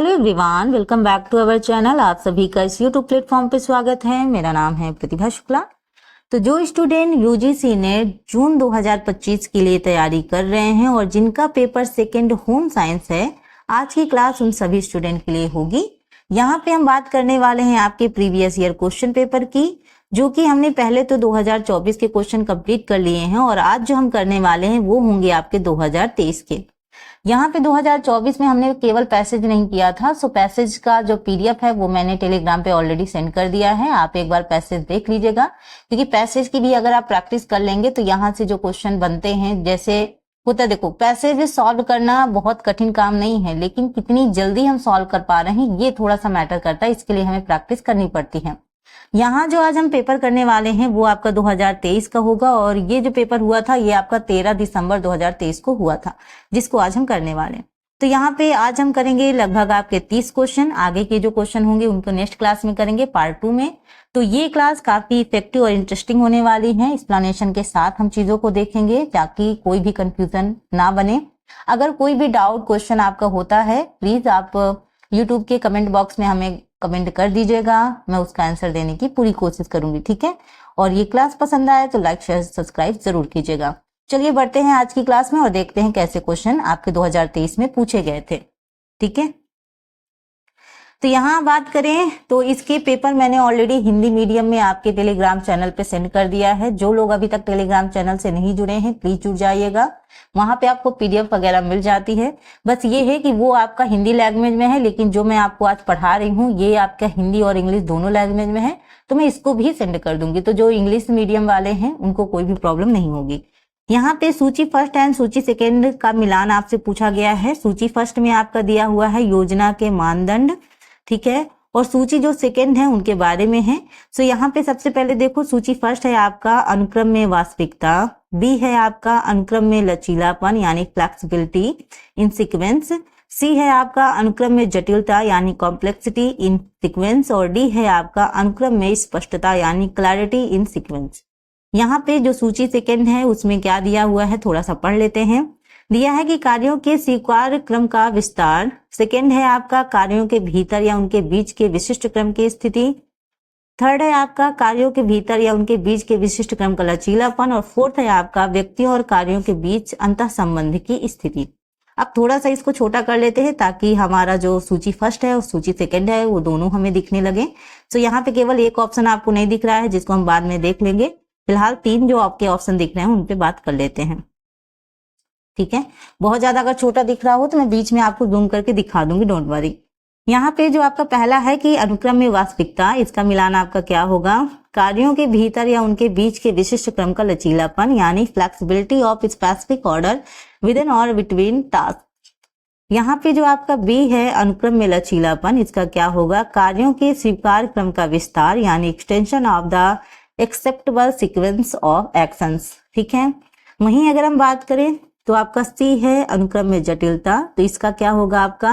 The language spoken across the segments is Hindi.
Hello everyone, welcome back to our channel. आप सभी का इस यूट्यूब प्लेटफॉर्म पे स्वागत है। मेरा नाम है प्रतिभा शुक्ला। तो जो स्टूडेंट यूजीसी नेट जून 2025 के लिए तैयारी कर रहे हैं और जिनका पेपर सेकंड होम साइंस है, आज की क्लास उन सभी स्टूडेंट के लिए होगी। यहाँ पे हम बात करने वाले हैं आपके प्रीवियस ईयर क्वेश्चन पेपर की, जो कि हमने पहले तो 2024 के क्वेश्चन कंप्लीट कर लिए हैं और आज जो हम करने वाले हैं वो होंगे आपके 2023 के। यहाँ पे 2024 में हमने केवल पैसेज नहीं किया था, सो पैसेज का जो पीडीएफ है वो मैंने टेलीग्राम पे ऑलरेडी सेंड कर दिया है। आप एक बार पैसेज देख लीजिएगा, क्योंकि पैसेज की भी अगर आप प्रैक्टिस कर लेंगे तो यहाँ से जो क्वेश्चन बनते हैं, जैसे होता है, देखो पैसेज सॉल्व करना बहुत कठिन काम नहीं है, लेकिन कितनी जल्दी हम सॉल्व कर पा रहे हैं ये थोड़ा सा मैटर करता है। इसके लिए हमें प्रैक्टिस करनी पड़ती है। यहाँ जो आज हम पेपर करने वाले हैं वो आपका 2023 का होगा और ये जो पेपर हुआ था ये आपका 13 दिसंबर 2023 को हुआ था, जिसको आज हम करने वाले हैं। तो यहाँ पे आज हम करेंगे लगभग आपके 30 क्वेश्चन। आगे के जो क्वेश्चन होंगे उनको नेक्स्ट क्लास में करेंगे, पार्ट 2 में। तो ये क्लास काफी इफेक्टिव और इंटरेस्टिंग होने वाली है। एक्सप्लेनेशन के साथ हम चीजों को देखेंगे ताकि कोई भी कंफ्यूजन ना बने। अगर कोई भी डाउट क्वेश्चन आपका होता है, प्लीज आप यूट्यूब के कमेंट बॉक्स में हमें कमेंट कर दीजिएगा, मैं उसका आंसर देने की पूरी कोशिश करूंगी, ठीक है। और ये क्लास पसंद आए तो लाइक शेयर सब्सक्राइब जरूर कीजिएगा। चलिए बढ़ते हैं आज की क्लास में और देखते हैं कैसे क्वेश्चन आपके 2023 में पूछे गए थे, ठीक है। तो यहाँ बात करें तो इसके पेपर मैंने ऑलरेडी हिंदी मीडियम में आपके टेलीग्राम चैनल पे सेंड कर दिया है। जो लोग अभी तक टेलीग्राम चैनल से नहीं जुड़े हैं प्लीज जुड़ जाइएगा, वहां पे आपको पीडीएफ वगैरह मिल जाती है। बस ये है कि वो आपका हिंदी लैंग्वेज में है, लेकिन जो मैं आपको आज पढ़ा रही हूँ ये आपका हिंदी और इंग्लिश दोनों लैंग्वेज में है, तो मैं इसको भी सेंड कर दूंगी। तो जो इंग्लिश मीडियम वाले हैं उनको कोई भी प्रॉब्लम नहीं होगी। यहाँ पे सूची फर्स्ट एंड सूची सेकेंड का मिलान आपसे पूछा गया है। सूची फर्स्ट में आपका दिया हुआ है योजना के मानदंड, ठीक है, और सूची जो सेकेंड है उनके बारे में है। सो यहाँ पे सबसे पहले देखो, सूची फर्स्ट है आपका अनुक्रम में वास्तविकता, बी है आपका अनुक्रम में लचीलापन यानी फ्लेक्सिबिलिटी इन सीक्वेंस, सी है आपका अनुक्रम में जटिलता यानी कॉम्प्लेक्सिटी इन सीक्वेंस, और डी है आपका अनुक्रम में स्पष्टता यानी क्लैरिटी इन सीक्वेंस। यहाँ पे जो सूची सेकेंड है उसमें क्या दिया हुआ है थोड़ा सा पढ़ लेते हैं। दिया है कि कार्यों के स्वीकार्य क्रम का विस्तार, सेकेंड है आपका कार्यों के भीतर या उनके बीच के विशिष्ट क्रम की स्थिति, थर्ड है आपका कार्यों के भीतर या उनके बीच के विशिष्ट क्रम का लचीलापन, और फोर्थ है आपका व्यक्तियों और कार्यों के बीच अंतः संबंध की स्थिति। अब थोड़ा सा इसको छोटा कर लेते हैं ताकि हमारा जो सूची फर्स्ट है और सूची सेकेंड है वो दोनों हमें दिखने लगे। तो यहाँ पे केवल एक ऑप्शन आपको नहीं दिख रहा है जिसको हम बाद में देख लेंगे। फिलहाल 3 जो आपके ऑप्शन दिख रहे हैं उन पे बात कर लेते हैं, ठीक है। बहुत ज्यादा अगर छोटा दिख रहा हो तो मैं बीच में आपको जूम करके दिखा दूंगी, डोंट वरी। यहाँ पे जो आपका पहला है कि अनुक्रम में वास्तविकता, इसका मिलान आपका क्या होगा, कार्यों के भीतर या उनके बीच के विशिष्ट क्रम का लचीलापन यानी flexibility of specific order with in और बिटवीन टास्क। यहाँ पे जो आपका बी है अनुक्रम में लचीलापन, इसका क्या होगा, कार्यों के स्वीकार क्रम का विस्तार यानी extension of the acceptable sequence of actions, ठीक है। वहीं अगर हम बात करें तो आपका सी है अनुक्रम में जटिलता, तो इसका क्या होगा आपका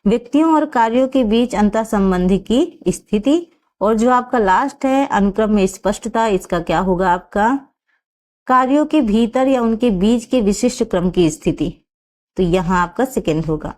व्यक्तियों और कार्यों के बीच अंतर संबंध की स्थिति, और जो आपका लास्ट है अनुक्रम में स्पष्टता, इसका क्या होगा आपका कार्यों के भीतर या उनके बीच के विशिष्ट क्रम की स्थिति। तो यहाँ आपका सेकेंड होगा।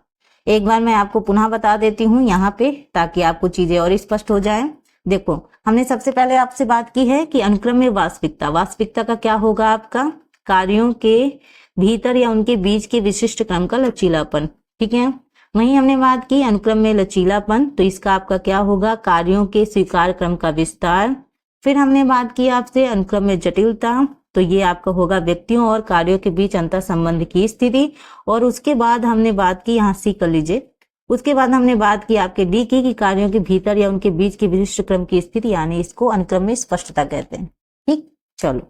एक बार मैं आपको पुनः बता देती हूँ यहाँ पे ताकि आपको चीजें और स्पष्ट हो जाए। देखो, हमने सबसे पहले आपसे बात की है कि अनुक्रम में वास्तविकता, वास्तविकता का क्या होगा आपका कार्यों के भीतर या उनके बीच के विशिष्ट क्रम का लचीलापन, ठीक है। वहीं हमने बात की अनुक्रम में लचीलापन, तो इसका आपका क्या होगा कार्यों के स्वीकार क्रम का विस्तार। फिर हमने बात की आपसे अनुक्रम में जटिलता, तो ये आपका होगा व्यक्तियों और कार्यों के बीच अंतर संबंध की स्थिति। और उसके बाद हमने बात की, यहाँ सी कर लीजिए, उसके बाद हमने बात की आपके डी की कि कार्यों के भीतर या उनके बीच के विशिष्ट क्रम की स्थिति, यानी इसको अनुक्रम में स्पष्टता कहते हैं, ठीक। चलो,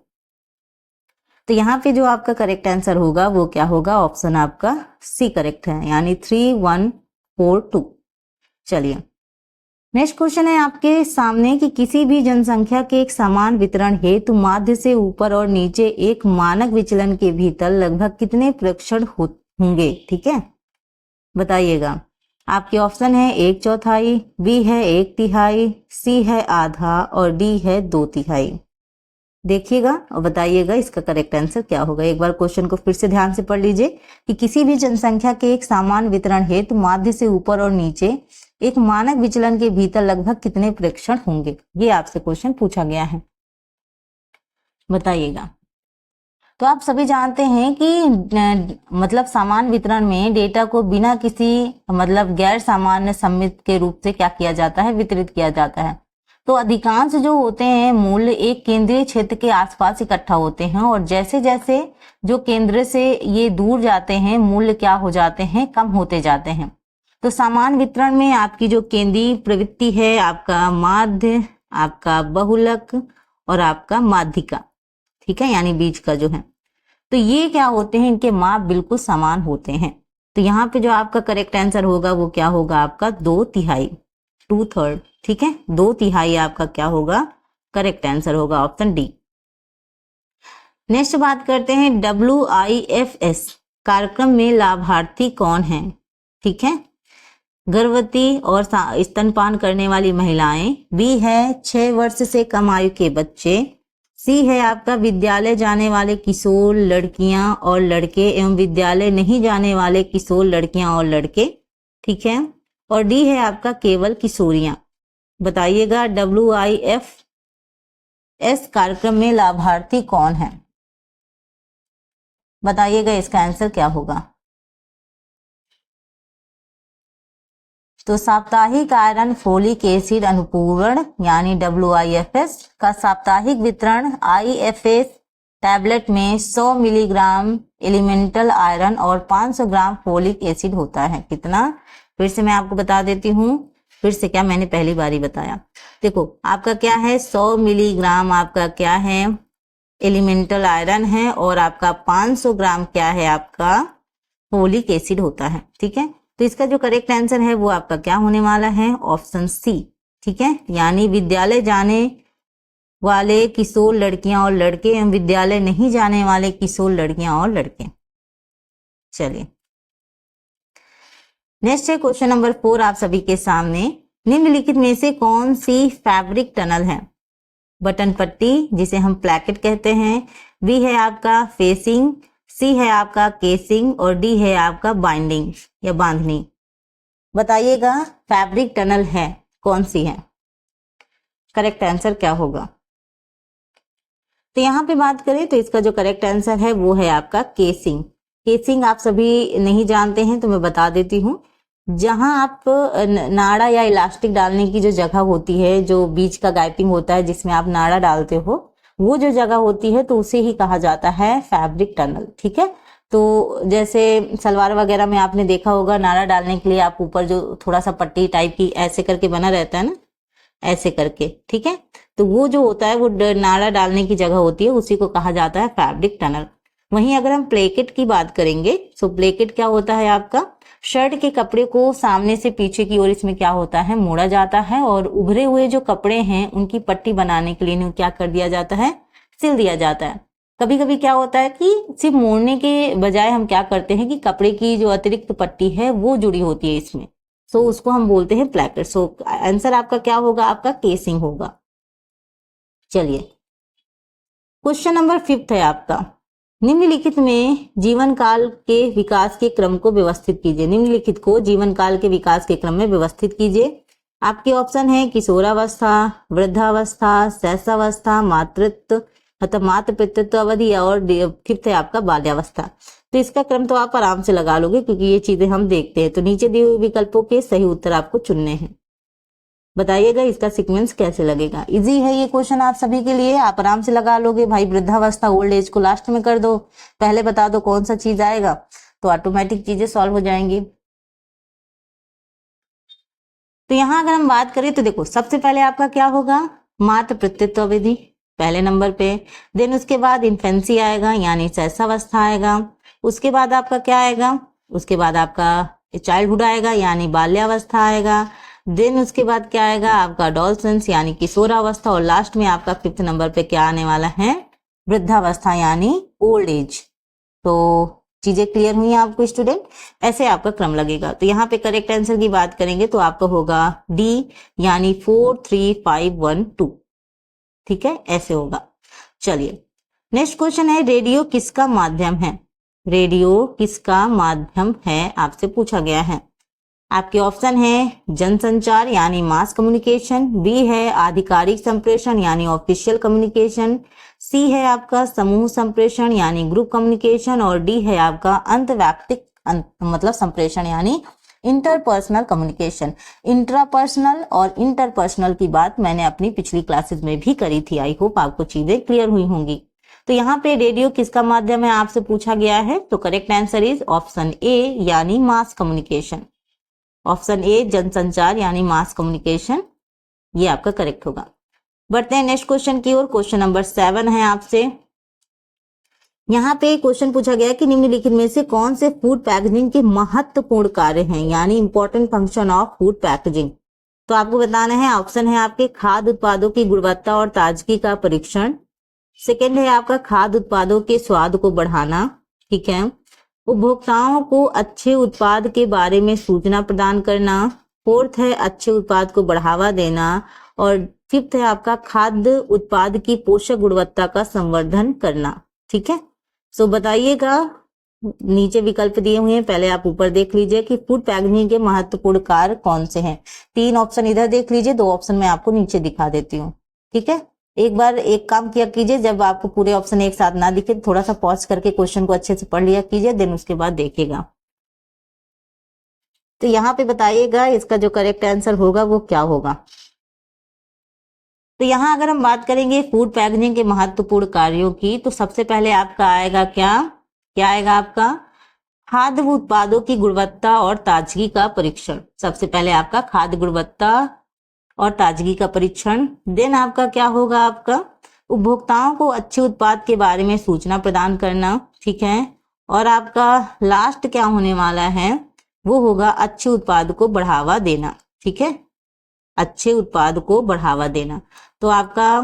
तो यहाँ पे जो आपका करेक्ट आंसर होगा वो क्या होगा, ऑप्शन आपका सी करेक्ट है, यानी 3142। चलिए नेक्स्ट क्वेश्चन है आपके सामने कि किसी भी जनसंख्या के एक समान वितरण हेतु माध्य से ऊपर और नीचे एक मानक विचलन के भीतर लगभग कितने प्रेक्षण होंगे, ठीक है, बताइएगा। आपके ऑप्शन है 1/4, बी है 1/3, सी है आधा और डी है 2/3। देखिएगा और बताइएगा इसका करेक्ट आंसर क्या होगा। एक बार क्वेश्चन को फिर से ध्यान से पढ़ लीजिए कि किसी भी जनसंख्या के एक समान वितरण हेतु माध्य से ऊपर और नीचे एक मानक विचलन के भीतर लगभग कितने प्रेक्षण होंगे, ये आपसे क्वेश्चन पूछा गया है, बताइएगा। तो आप सभी जानते हैं कि मतलब समान वितरण में डेटा को बिना किसी मतलब गैर सामान्य सम्मित के रूप से क्या किया जाता है, वितरित किया जाता है। तो अधिकांश जो होते हैं मूल्य एक केंद्रीय क्षेत्र के आसपास इकट्ठा होते हैं और जैसे जैसे जो केंद्र से ये दूर जाते हैं मूल्य क्या हो जाते हैं, कम होते जाते हैं। तो समान वितरण में आपकी जो केंद्रीय प्रवृत्ति है, आपका माध्य, आपका बहुलक और आपका माध्यिका, ठीक है, यानी बीच का जो है, तो ये क्या होते हैं, इनके माप बिल्कुल समान होते हैं। तो यहाँ पे जो आपका करेक्ट आंसर होगा वो क्या होगा, आपका 2/3, 2/3, ठीक है, 2/3 आपका क्या होगा, करेक्ट आंसर होगा ऑप्शन डी। नेक्स्ट बात करते हैं WIFS कार्यक्रम में लाभार्थी कौन है, ठीक है, गर्भवती और स्तनपान करने वाली महिलाएं, बी है 6 वर्ष से कम आयु के बच्चे, सी है आपका विद्यालय जाने वाले किशोर लड़कियां और लड़के एवं विद्यालय नहीं जाने वाले किशोर लड़कियां और लड़के, ठीक है, और डी है आपका केवल किशोरियां। बताइएगा WIFS कार्यक्रम में लाभार्थी कौन है, बताइएगा इसका आंसर क्या होगा। तो साप्ताहिक आयरन फोलिक एसिड अनुपूरण यानी WIFS का साप्ताहिक वितरण IFS टैबलेट में 100 मिलीग्राम एलिमेंटल आयरन और 500 ग्राम फोलिक एसिड होता है। कितना, फिर से मैं आपको बता देती हूँ, फिर से क्या मैंने पहली बार ही बताया। देखो आपका क्या है, 100 मिलीग्राम आपका क्या है, एलिमेंटल आयरन है और आपका 500 ग्राम क्या है, आपका फोलिक एसिड होता है, ठीक है। तो इसका जो करेक्ट आंसर है वो आपका क्या होने वाला है, ऑप्शन सी, ठीक है, यानी विद्यालय जाने वाले किशोर लड़कियां और लड़के एवं विद्यालय नहीं जाने वाले किशोर लड़कियां और लड़के। चलिए नेक्स्ट है क्वेश्चन नंबर 4 आप सभी के सामने, निम्नलिखित में से कौन सी फैब्रिक टनल है, बटन पट्टी जिसे हम प्लैकेट कहते हैं, बी है आपका फेसिंग, सी है आपका केसिंग और डी है आपका बाइंडिंग या बांधनी। बताइएगा फैब्रिक टनल है कौन सी है, करेक्ट आंसर क्या होगा। तो यहाँ पे बात करें तो इसका जो करेक्ट आंसर है वो है आपका केसिंग। केसिंग आप सभी नहीं जानते हैं तो मैं बता देती हूँ, जहां आप नाड़ा या इलास्टिक डालने की जो जगह होती है, जो बीच का गैपिंग होता है जिसमें आप नाड़ा डालते हो, वो जो जगह होती है तो उसे ही कहा जाता है फैब्रिक टनल, ठीक है। तो जैसे सलवार वगैरह में आपने देखा होगा, नाड़ा डालने के लिए आप ऊपर जो थोड़ा सा पट्टी टाइप की ऐसे करके बना रहता है ना, ऐसे करके, ठीक है, तो वो जो होता है वो नाड़ा डालने की जगह होती है, उसी को कहा जाता है फैब्रिक टनल। वहीं अगर हम प्लेकेट की बात करेंगे तो प्लेकेट क्या होता है, आपका शर्ट के कपड़े को सामने से पीछे की ओर इसमें क्या होता है, मोड़ा जाता है और उभरे हुए जो कपड़े हैं उनकी पट्टी बनाने के लिए इन्हें क्या कर दिया जाता है, सिल दिया जाता है। कभी कभी क्या होता है कि सिर्फ मोड़ने के बजाय हम क्या करते हैं कि कपड़े की जो अतिरिक्त पट्टी है वो जुड़ी होती है इसमें, सो उसको हम बोलते हैं प्लेकेट। सो आंसर आपका क्या होगा, आपका केसिंग होगा। चलिए क्वेश्चन नंबर 5 है आपका, निम्नलिखित में जीवन काल के विकास के क्रम को व्यवस्थित कीजिए। निम्नलिखित को जीवन काल के विकास के क्रम में व्यवस्थित कीजिए। आपके ऑप्शन है किशोरावस्था, वृद्धावस्था, शैशवावस्था, मातृत्व मतलब मातृ पितृत्व अवधि और 5th है आपका बाल्यावस्था। तो इसका क्रम तो आप आराम से लगा लोगे क्योंकि ये चीजें हम देखते हैं। तो नीचे दिए हुए विकल्पों के सही उत्तर आपको चुनने हैं। बताइएगा इसका सीक्वेंस कैसे लगेगा। इजी है ये क्वेश्चन आप सभी के लिए, आप आराम से लगा लोगे। भाई वृद्धावस्था ओल्ड एज को लास्ट में कर दो, पहले बता दो कौन सा चीज आएगा, तो ऑटोमेटिक चीजें सॉल्व हो जाएंगी। तो यहां अगर हम बात करें तो देखो सबसे पहले आपका क्या होगा, मातृ पितृत्व अवधि पहले नंबर पे, देन उसके बाद इन्फेंसी आएगा यानी शैशवावस्था आएगा, उसके बाद आपका क्या आएगा, उसके बाद आपका चाइल्डहुड आएगा यानी बाल्यावस्था आएगा, देन उसके बाद क्या आएगा आपका अडोलसेंस यानी किशोरावस्था और लास्ट में आपका 5th नंबर पे क्या आने वाला है, वृद्धावस्था यानी ओल्ड एज। तो चीजें क्लियर हुई आपको स्टूडेंट, ऐसे आपका क्रम लगेगा। तो यहाँ पे करेक्ट आंसर की बात करेंगे तो आपका होगा डी यानी 4 3 5 1 2, ठीक है, ऐसे होगा। चलिए नेक्स्ट क्वेश्चन है, रेडियो किसका माध्यम है? रेडियो किसका माध्यम है आपसे पूछा गया है। आपके ऑप्शन है जनसंचार यानी मास कम्युनिकेशन, बी है आधिकारिक संप्रेषण यानी ऑफिशियल कम्युनिकेशन, सी है आपका समूह संप्रेषण यानी ग्रुप कम्युनिकेशन और डी है आपका अंतर्वैयक्तिक मतलब संप्रेषण यानी इंटरपर्सनल कम्युनिकेशन। इंट्रापर्सनल और इंटरपर्सनल की बात मैंने अपनी पिछली क्लासेस में भी करी थी। आई होप आपको चीजें क्लियर हुई होंगी। तो यहाँ पे रेडियो किसका माध्यम है आपसे पूछा गया है, तो correct answer is option A यानी मास कम्युनिकेशन। ऑप्शन ए जनसंचार यानी मास कम्युनिकेशन, ये आपका करेक्ट होगा। बढ़ते हैं नेक्स्ट क्वेश्चन की ओर। क्वेश्चन नंबर 7 है आपसे। यहाँ पे क्वेश्चन पूछा गया कि निम्नलिखित में से कौन से फूड पैकेजिंग के महत्वपूर्ण कार्य हैं यानी important function of food packaging. तो आपको बताना है, ऑप्शन है आपके खाद्य उत्पादों की गुणवत्ता और ताजगी का परीक्षण, सेकेंड है आपका खाद्य उत्पादों के स्वाद को बढ़ाना, ठीक है, उपभोक्ताओं को अच्छे उत्पाद के बारे में सूचना प्रदान करना, फोर्थ है अच्छे उत्पाद को बढ़ावा देना और फिफ्थ है आपका खाद्य उत्पाद की पोषक गुणवत्ता का संवर्धन करना। ठीक है, सो बताइएगा, नीचे विकल्प दिए हुए हैं, पहले आप ऊपर देख लीजिए कि फूड पैकेजिंग के महत्वपूर्ण कार्य कौन से हैं। 3 ऑप्शन इधर देख लीजिए, 2 ऑप्शन मैं आपको नीचे दिखा देती हूँ। ठीक है, एक बार एक काम किया कीजिए, जब आपको पूरे ऑप्शन एक साथ ना दिखे थोड़ा सा पॉज करके क्वेश्चन को अच्छे से पढ़ लिया कीजिए, देन उसके बाद देखिएगा। तो यहाँ पे बताइएगा इसका जो करेक्ट आंसर होगा वो क्या होगा। तो यहाँ अगर हम बात करेंगे फूड पैकेजिंग के महत्वपूर्ण कार्यों की, तो सबसे पहले आपका आएगा क्या आएगा आपका खाद्य उत्पादों की गुणवत्ता और ताजगी का परीक्षण। सबसे पहले आपका खाद्य गुणवत्ता और ताजगी का परीक्षण। देन आपका क्या होगा, आपका उपभोक्ताओं को अच्छे उत्पाद के बारे में सूचना प्रदान करना। ठीक है, और आपका लास्ट क्या होने वाला है, वो होगा अच्छे उत्पाद को बढ़ावा देना। ठीक है, अच्छे उत्पाद को बढ़ावा देना। तो आपका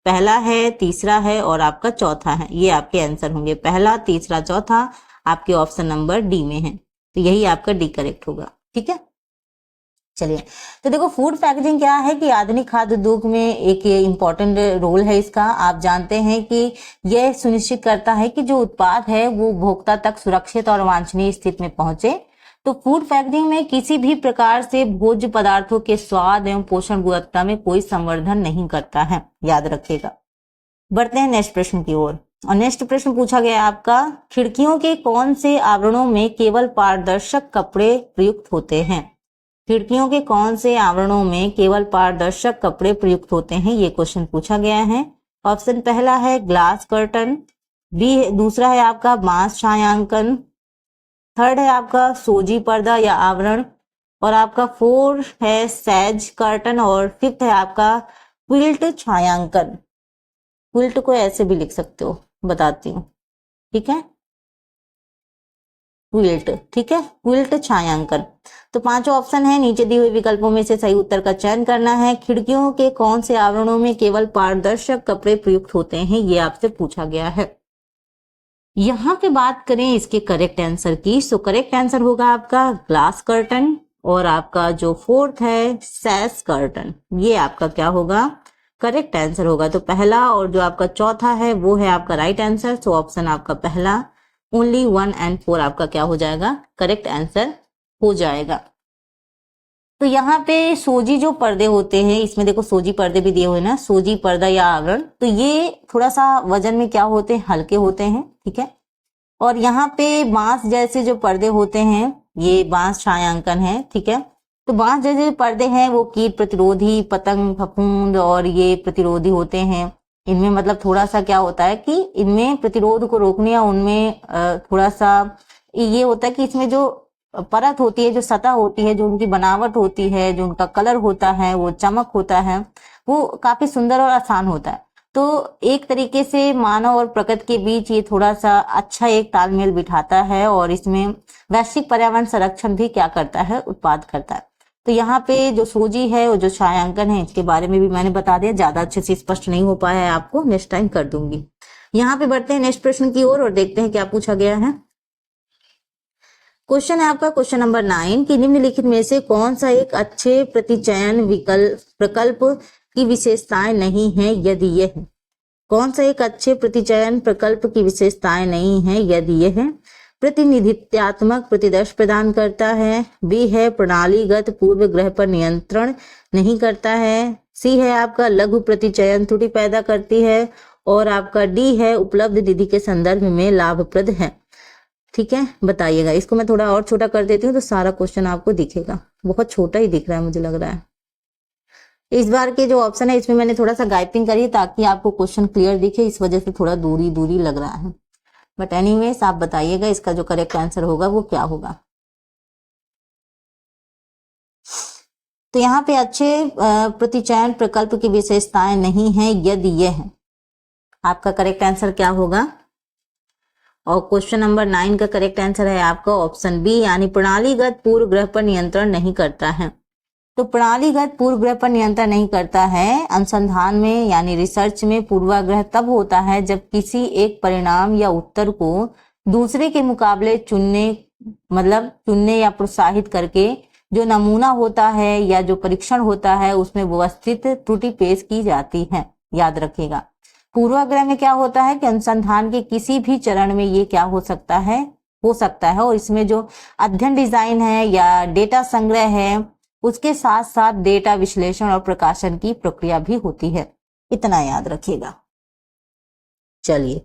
पहला है, तीसरा है और आपका चौथा है, ये आपके आंसर होंगे। पहला, तीसरा, चौथा आपके ऑप्शन नंबर डी में है, तो यही आपका डी करेक्ट होगा। ठीक है, चलिए तो देखो फूड पैकेजिंग क्या है कि आधुनिक खाद्य उद्योग में एक इम्पॉर्टेंट रोल है इसका। आप जानते हैं कि यह सुनिश्चित करता है कि जो उत्पाद है वो उपभोक्ता तक सुरक्षित और वांछनीय स्थिति में पहुंचे। तो फूड पैकेजिंग में किसी भी प्रकार से भोज्य पदार्थों के स्वाद एवं पोषण गुणवत्ता में कोई संवर्धन नहीं करता है, याद रखिएगा। बढ़ते हैं नेक्स्ट प्रश्न की ओर, और नेक्स्ट प्रश्न पूछा गया आपका, खिड़कियों के कौन से आवरणों में केवल पारदर्शक कपड़े प्रयुक्त होते हैं। खिड़कियों के कौन से आवरणों में केवल पारदर्शक कपड़े प्रयुक्त होते हैं, ये क्वेश्चन पूछा गया है। ऑप्शन पहला है ग्लास कर्टन, दूसरा है आपका बांस छायांकन, थर्ड है आपका सोजी पर्दा या आवरण, और आपका फोर्थ है सैज कर्टन, और फिफ्थ है आपका क्विल्ट छायांकन। क्विल्ट को ऐसे भी लिख सकते हो, बताती हूँ। ठीक है, क्विल्ट, ठीक है, क्विल्ट छायांकन। तो 5 ऑप्शन है, नीचे दिए हुए विकल्पों में से सही उत्तर का चयन करना है। खिड़कियों के कौन से आवरणों में केवल पारदर्शक कपड़े प्रयुक्त होते हैं, ये आपसे पूछा गया है। यहाँ पे बात करें इसके करेक्ट आंसर की, सो करेक्ट आंसर होगा आपका ग्लास कर्टन, और आपका जो फोर्थ है सैस कर्टन, ये आपका क्या होगा, करेक्ट आंसर होगा। तो पहला और जो आपका चौथा है वो है आपका राइट आंसर। सो ऑप्शन आपका पहला, ओनली 1 और 4 आपका क्या हो जाएगा, करेक्ट आंसर हो जाएगा। तो यहाँ पे सोजी जो पर्दे होते हैं, इसमें देखो सोजी पर्दे भी दिए हुए ना, सोजी पर्दा या आवरण, तो ये थोड़ा सा वजन में क्या होते हैं, हल्के होते हैं। ठीक है, और यहाँ पे बांस जैसे जो पर्दे होते हैं, ये बांस छायांकन है। ठीक है, तो बांस जैसे पर्दे हैं वो कीट प्रतिरोधी, पतंग, फफूंद और ये प्रतिरोधी होते हैं। इनमें मतलब थोड़ा सा क्या होता है कि इनमें प्रतिरोध को रोकने या उनमें थोड़ा सा ये होता है कि इसमें जो परत होती है, जो सतह होती है, जो उनकी बनावट होती है, जो उनका कलर होता है, वो चमक होता है, वो काफी सुंदर और आसान होता है। तो एक तरीके से मानव और प्रकृति के बीच ये थोड़ा सा अच्छा एक तालमेल बिठाता है, और इसमें वैश्विक पर्यावरण संरक्षण भी क्या करता है, उत्पाद करता है। तो यहाँ पे जो सोजी है और जो छायांकन है, इसके बारे में भी मैंने बता दिया, ज्यादा अच्छे से स्पष्ट नहीं हो पाया है आपको, नेक्स्ट टाइम कर दूंगी। यहाँ पे बढ़ते हैं नेक्स्ट प्रश्न की ओर और देखते हैं क्या पूछा गया है। क्वेश्चन है आपका क्वेश्चन नंबर 9 कि निम्नलिखित में से कौन सा एक अच्छे प्रतिचयन प्रकल्प की विशेषताएं नहीं है, यदि यह कौन सा एक अच्छे प्रतिचयन प्रकल्प की विशेषताएं नहीं है? यदि यह है प्रतिनिधित्वात्मक प्रतिदर्श प्रदान करता है, बी है प्रणालीगत पूर्वग्रह पर नियंत्रण नहीं करता है, सी है आपका लघु प्रतिचयन त्रुटि पैदा करती है, और आपका डी है उपलब्ध निधि के संदर्भ में लाभप्रद है। ठीक है, बताइएगा। इसको मैं थोड़ा और छोटा कर देती हूँ तो सारा क्वेश्चन आपको दिखेगा। बहुत छोटा ही दिख रहा है मुझे लग रहा है। इस बार के जो ऑप्शन है इसमें मैंने थोड़ा सा गाइपिंग करी ताकि आपको क्वेश्चन क्लियर दिखे, इस वजह से थोड़ा दूरी दूरी लग रहा है। बट एनीवेज आप बताइएगा इसका जो करेक्ट आंसर होगा वो क्या होगा। तो यहाँ पे अच्छे प्रतिचयन प्रकल्प की विशेषताएं नहीं है, यदि यह है। आपका करेक्ट आंसर क्या होगा? और क्वेश्चन नंबर 9 का करेक्ट आंसर है आपका ऑप्शन बी, यानी प्रणालीगत पूर्वग्रह पर नियंत्रण नहीं करता है। तो प्रणालीगत पूर्वग्रह पर नियंत्रण नहीं करता है। अनुसंधान में यानी रिसर्च में पूर्वाग्रह तब होता है जब किसी एक परिणाम या उत्तर को दूसरे के मुकाबले चुनने या प्रोत्साहित करके जो नमूना होता है या जो परीक्षण होता है उसमें व्यवस्थित त्रुटि पेश की जाती है। याद रखिएगा, पूर्वाग्रह में क्या होता है कि अनुसंधान के किसी भी चरण में ये क्या हो सकता है और इसमें जो अध्ययन डिजाइन है या डेटा संग्रह है उसके साथ साथ डेटा विश्लेषण और प्रकाशन की प्रक्रिया भी होती है। इतना याद रखिएगा। चलिए,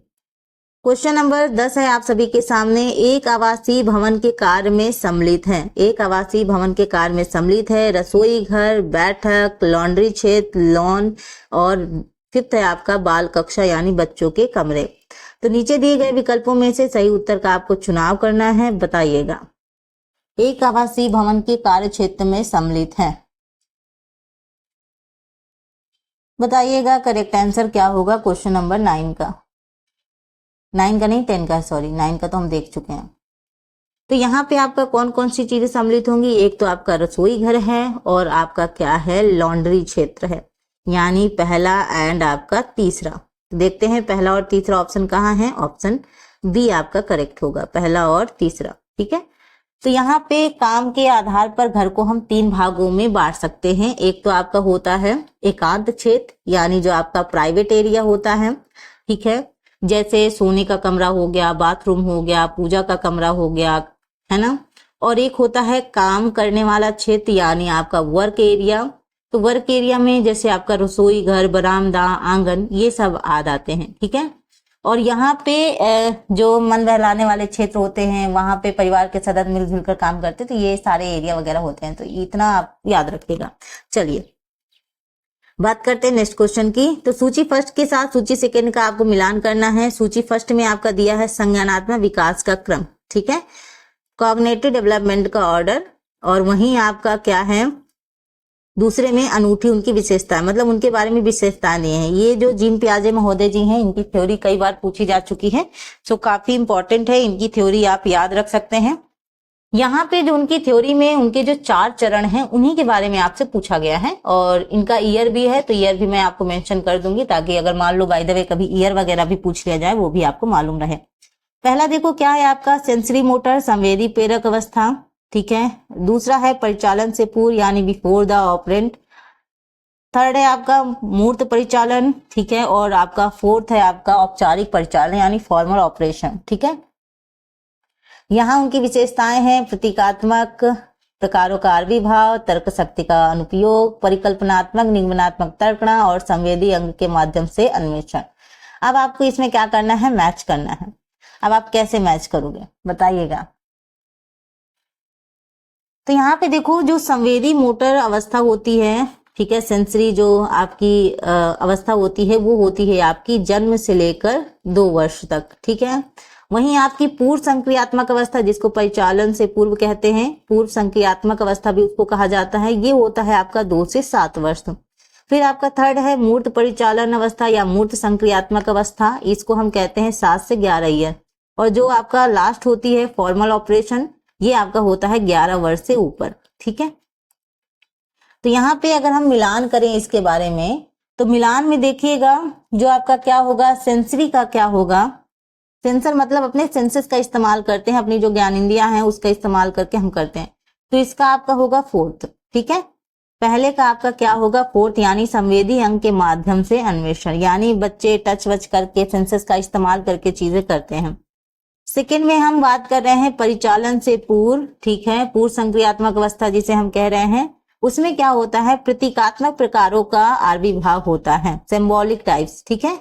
क्वेश्चन नंबर 10 है आप सभी के सामने। एक आवासीय भवन के कार्य में सम्मिलित है। एक आवासीय भवन के कार्य में सम्मिलित है रसोई घर, बैठक, लॉन्ड्री क्षेत्र, लॉन, और फिफ्थ है आपका बाल कक्षा यानी बच्चों के कमरे। तो नीचे दिए गए विकल्पों में से सही उत्तर का आपको चुनाव करना है। बताइएगा। एक आवासीय भवन के कार्य क्षेत्र में सम्मिलित है, बताइएगा करेक्ट आंसर क्या होगा क्वेश्चन नंबर 9 का। 9 का नहीं 10 का, सॉरी 9 का तो हम देख चुके हैं। तो यहाँ पे आपका कौन कौन सी चीजें सम्मिलित होंगी? एक तो आपका रसोई घर है और आपका क्या है, लॉन्ड्री क्षेत्र है, यानी पहला एंड आपका तीसरा। देखते हैं पहला और तीसरा ऑप्शन कहाँ है। ऑप्शन बी आपका करेक्ट होगा, पहला और तीसरा। ठीक है, तो यहाँ पे काम के आधार पर घर को हम 3 भागों में बांट सकते हैं। एक तो आपका होता है एकांत क्षेत्र, यानी जो आपका प्राइवेट एरिया होता है। ठीक है, जैसे सोने का कमरा हो गया, बाथरूम हो गया, पूजा का कमरा हो गया, है ना। और एक होता है काम करने वाला क्षेत्र, यानी आपका वर्क एरिया। तो वर्क एरिया में जैसे आपका रसोई घर, बरामदा, आंगन, ये सब आ जाते हैं। ठीक है, और यहाँ पे जो मन बहलाने वाले क्षेत्र होते हैं वहां पे परिवार के सदस्य मिलजुल कर काम करते हैं, तो ये सारे एरिया वगैरह होते हैं। तो इतना आप याद रखिएगा। चलिए बात करते हैं नेक्स्ट क्वेश्चन की। तो सूची फर्स्ट के साथ सूची सेकंड का आपको मिलान करना है। सूची फर्स्ट में आपका दिया है संज्ञानात्मक विकास का क्रम, ठीक है, कॉग्निटिव डेवलपमेंट का ऑर्डर, और वहीं आपका क्या है दूसरे में अनूठी उनकी विशेषता, मतलब उनके बारे में विशेषताएं नहीं है। ये जो जीन पियाजे महोदय जी हैं इनकी थ्योरी कई बार पूछी जा चुकी है, सो काफी इंपॉर्टेंट है, इनकी थ्योरी आप याद रख सकते हैं। यहाँ पे जो उनकी थ्योरी में उनके जो 4 चरण हैं उन्हीं के बारे में आपसे पूछा गया है, और इनका ईयर भी है, तो ईयर भी मैं आपको मेंशन कर दूंगी ताकि अगर मान लो बाय द वे कभी ईयर वगैरह भी पूछ लिया जाए वो भी आपको मालूम रहे। पहला देखो क्या है आपका सेंसरी मोटर, संवेदी प्रेरक अवस्था, ठीक है। दूसरा है परिचालन से पूर्व यानी बिफोर द ऑपरेंट। थर्ड है आपका मूर्त परिचालन, ठीक है, और आपका फोर्थ है आपका औपचारिक परिचालन यानी फॉर्मल ऑपरेशन, ठीक है। यहाँ उनकी विशेषताएं हैं प्रतीकात्मक, प्रकारोकार विभाव, तर्क शक्ति का अनुपयोग, परिकल्पनात्मक निगमनात्मक तर्कना और संवेदी अंग के माध्यम से अन्वेषण। अब आपको इसमें क्या करना है, मैच करना है। अब आप कैसे मैच करोगे बताइएगा। तो यहाँ पे देखो जो संवेदी मोटर अवस्था होती है, ठीक है, सेंसरी जो आपकी अवस्था होती है वो होती है आपकी जन्म से लेकर 2 वर्ष तक, ठीक है। वहीं आपकी पूर्व संक्रियात्मक अवस्था जिसको परिचालन से पूर्व कहते हैं, पूर्व संक्रियात्मक अवस्था भी उसको कहा जाता है, ये होता है आपका 2 से 7 वर्ष। फिर आपका थर्ड है मूर्त परिचालन अवस्था या मूर्त संक्रियात्मक अवस्था, इसको हम कहते हैं 7 से 11 ईयर। और जो आपका लास्ट होती है फॉर्मल ऑपरेशन, ये आपका होता है 11 वर्ष से ऊपर, ठीक है। तो यहाँ पे अगर हम मिलान करें इसके बारे में, तो मिलान में देखिएगा जो आपका क्या होगा, सेंसरी का क्या होगा, सेंसर मतलब अपने सेंसेस का इस्तेमाल करते हैं, अपनी जो ज्ञानेंद्रियां हैं उसका इस्तेमाल करके हम करते हैं, तो इसका आपका होगा 4th, ठीक है। पहले का आपका क्या होगा, फोर्थ यानी संवेदी अंग के माध्यम से अन्वेषण, यानी बच्चे टच वच करके सेंसस का इस्तेमाल करके चीजें करते हैं। सेकेंड में हम बात कर रहे हैं परिचालन से पूर्व, ठीक है, पूर्व संक्रियात्मक अवस्था जिसे हम कह रहे हैं, उसमें क्या होता है, प्रतीकात्मक प्रकारों का आविर्भाव होता है, सिंबॉलिक टाइप्स, ठीक है।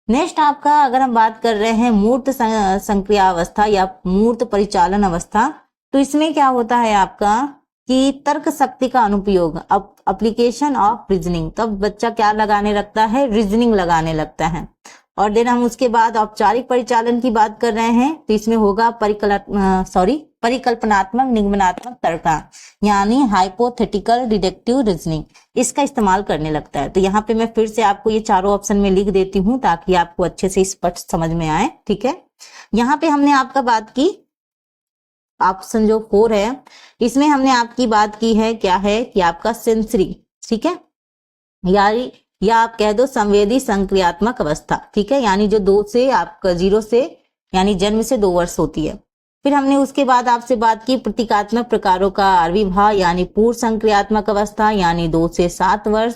नेक्स्ट आपका अगर हम बात कर रहे हैं मूर्त संक्रिया अवस्था या मूर्त परिचालन अवस्था, तो इसमें क्या होता है आपका कि तर्क शक्ति का अनुप्रयोग, एप्लीकेशन ऑफ रीजनिंग, तब बच्चा क्या लगाने लगता है, रीजनिंग लगाने लगता है। और देन हम उसके बाद औपचारिक परिचालन की बात कर रहे हैं, तो इसमें होगा परिकल्पनात्मक निगमनात्मक तर्क, यानी हाइपोथेटिकल डिडक्टिव रीजनिंग, इसका इस्तेमाल करने लगता है। तो यहाँ पे मैं फिर से आपको ये चारों ऑप्शन में लिख देती हूँ ताकि आपको अच्छे से स्पष्ट समझ में आए, ठीक है। यहाँ पे हमने आपका बात की ऑप्शन जो 4 है, इसमें हमने आपकी बात की है क्या है कि आपका सेंसरी, ठीक है, या आप कह दो संवेदी संक्रियात्मक अवस्था, ठीक है, यानी जो 2 से आपका 0 से यानी जन्म से 2 वर्ष होती है। फिर हमने उसके बाद आपसे बात की प्रतीकात्मक प्रकारों का आविर्भाव, यानी पूर्व संक्रियात्मक अवस्था, यानी 2 से 7 वर्ष।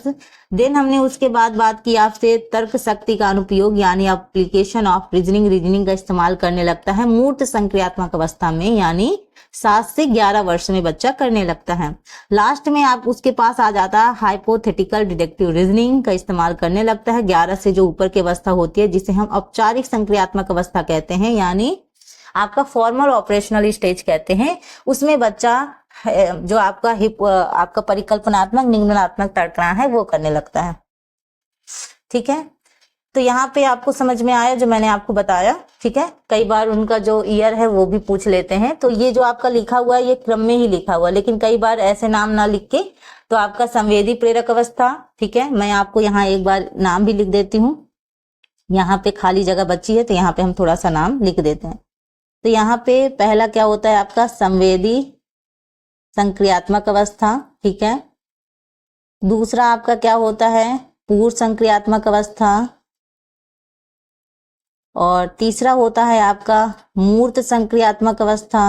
देन हमने उसके बाद बात की आपसे तर्क शक्ति का अनुप्रयोग, यानी एप्लीकेशन ऑफ रीजनिंग का इस्तेमाल करने लगता है मूर्त संक्रियात्मक अवस्था में, यानी 7 से 11 वर्ष में बच्चा करने लगता है। लास्ट में आप उसके पास आ जाता है हाइपोथेटिकल डिडक्टिव रीजनिंग का इस्तेमाल करने लगता है 11 से जो ऊपर की अवस्था होती है, जिसे हम औपचारिक संक्रियात्मक अवस्था कहते हैं, यानी आपका फॉर्मल ऑपरेशनल स्टेज कहते हैं। उसमें बच्चा जो आपका परिकल्पनात्मक निगमनात्मक तर्कना है वो करने लगता है, ठीक है। तो यहाँ पे आपको समझ में आया जो मैंने आपको बताया, ठीक है। कई बार उनका जो ईयर है वो भी पूछ लेते हैं, तो ये जो आपका लिखा हुआ है ये क्रम में ही लिखा हुआ है, लेकिन कई बार ऐसे नाम ना लिख के, तो आपका संवेदी प्रेरक अवस्था, ठीक है, मैं आपको यहाँ एक बार नाम भी लिख देती हूँ, यहाँ पे खाली जगह बची है तो यहाँ पे हम थोड़ा सा नाम लिख देते हैं। तो यहाँ पे पहला क्या होता है आपका संवेदी संक्रियात्मक अवस्था, ठीक है। दूसरा आपका क्या होता है पूर्व संक्रियात्मक अवस्था, और तीसरा होता है आपका मूर्त संक्रियात्मक अवस्था,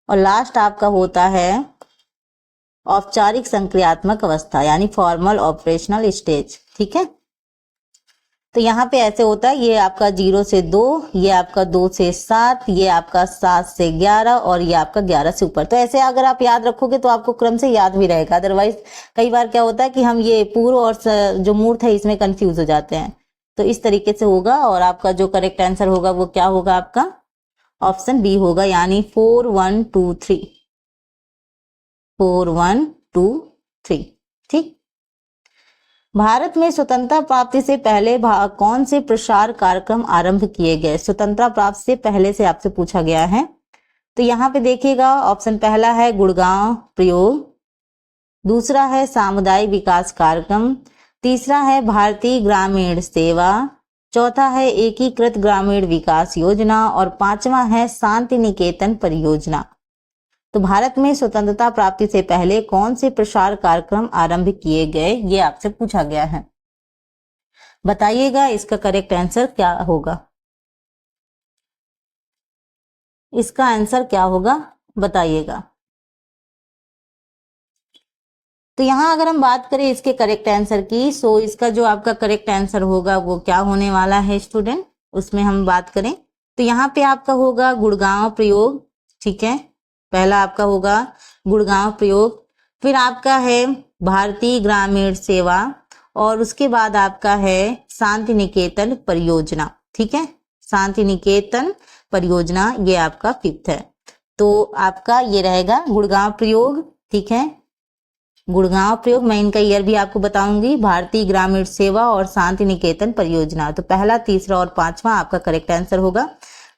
और लास्ट आपका होता है औपचारिक संक्रियात्मक अवस्था, यानी फॉर्मल ऑपरेशनल स्टेज, ठीक है। तो यहाँ पे ऐसे होता है, ये आपका 0 से 2, ये आपका 2 से 7, ये आपका 7 से 11 और ये आपका 11 से ऊपर। तो ऐसे अगर आप याद रखोगे तो आपको क्रम से याद भी रहेगा, अदरवाइज कई बार क्या होता है कि हम ये पूर्व और जो मूर्त है इसमें कंफ्यूज हो जाते हैं। तो इस तरीके से होगा, और आपका जो करेक्ट आंसर होगा वो क्या होगा, आपका ऑप्शन बी होगा, यानी 4 1 2 3, 4 1 2 3, ठीक। भारत में स्वतंत्रता प्राप्ति से पहले कौन से प्रसार कार्यक्रम आरंभ किए गए? स्वतंत्रता प्राप्ति से पहले से आपसे पूछा गया है। तो यहाँ पे देखिएगा, ऑप्शन पहला है गुड़गांव प्रयोग, दूसरा है सामुदायिक विकास कार्यक्रम, तीसरा है भारतीय ग्रामीण सेवा, चौथा है एकीकृत ग्रामीण विकास योजना, और पांचवा है शांति निकेतन परियोजना। तो भारत में स्वतंत्रता प्राप्ति से पहले कौन से प्रसार कार्यक्रम आरंभ किए गए, ये आपसे पूछा गया है। बताइएगा इसका करेक्ट आंसर क्या होगा, इसका आंसर क्या होगा बताइएगा। तो यहाँ अगर हम बात करें इसके करेक्ट आंसर की, सो इसका जो आपका करेक्ट आंसर होगा वो क्या होने वाला है स्टूडेंट, उसमें हम बात करें तो यहाँ पे आपका होगा गुड़गांव प्रयोग, ठीक है, पहला आपका होगा गुड़गांव प्रयोग, फिर आपका है भारतीय ग्रामीण सेवा, और उसके बाद आपका है शांति निकेतन परियोजना, ठीक है, शांति निकेतन परियोजना, ये आपका फिफ्थ है। तो आपका ये रहेगा गुड़गांव प्रयोग, ठीक है, गुड़गांव प्रयोग, मैं इनका ईयर भी आपको बताऊंगी, भारतीय ग्रामीण सेवा और शांति निकेतन परियोजना। तो पहला, तीसरा और पांचवा आपका करेक्ट आंसर होगा।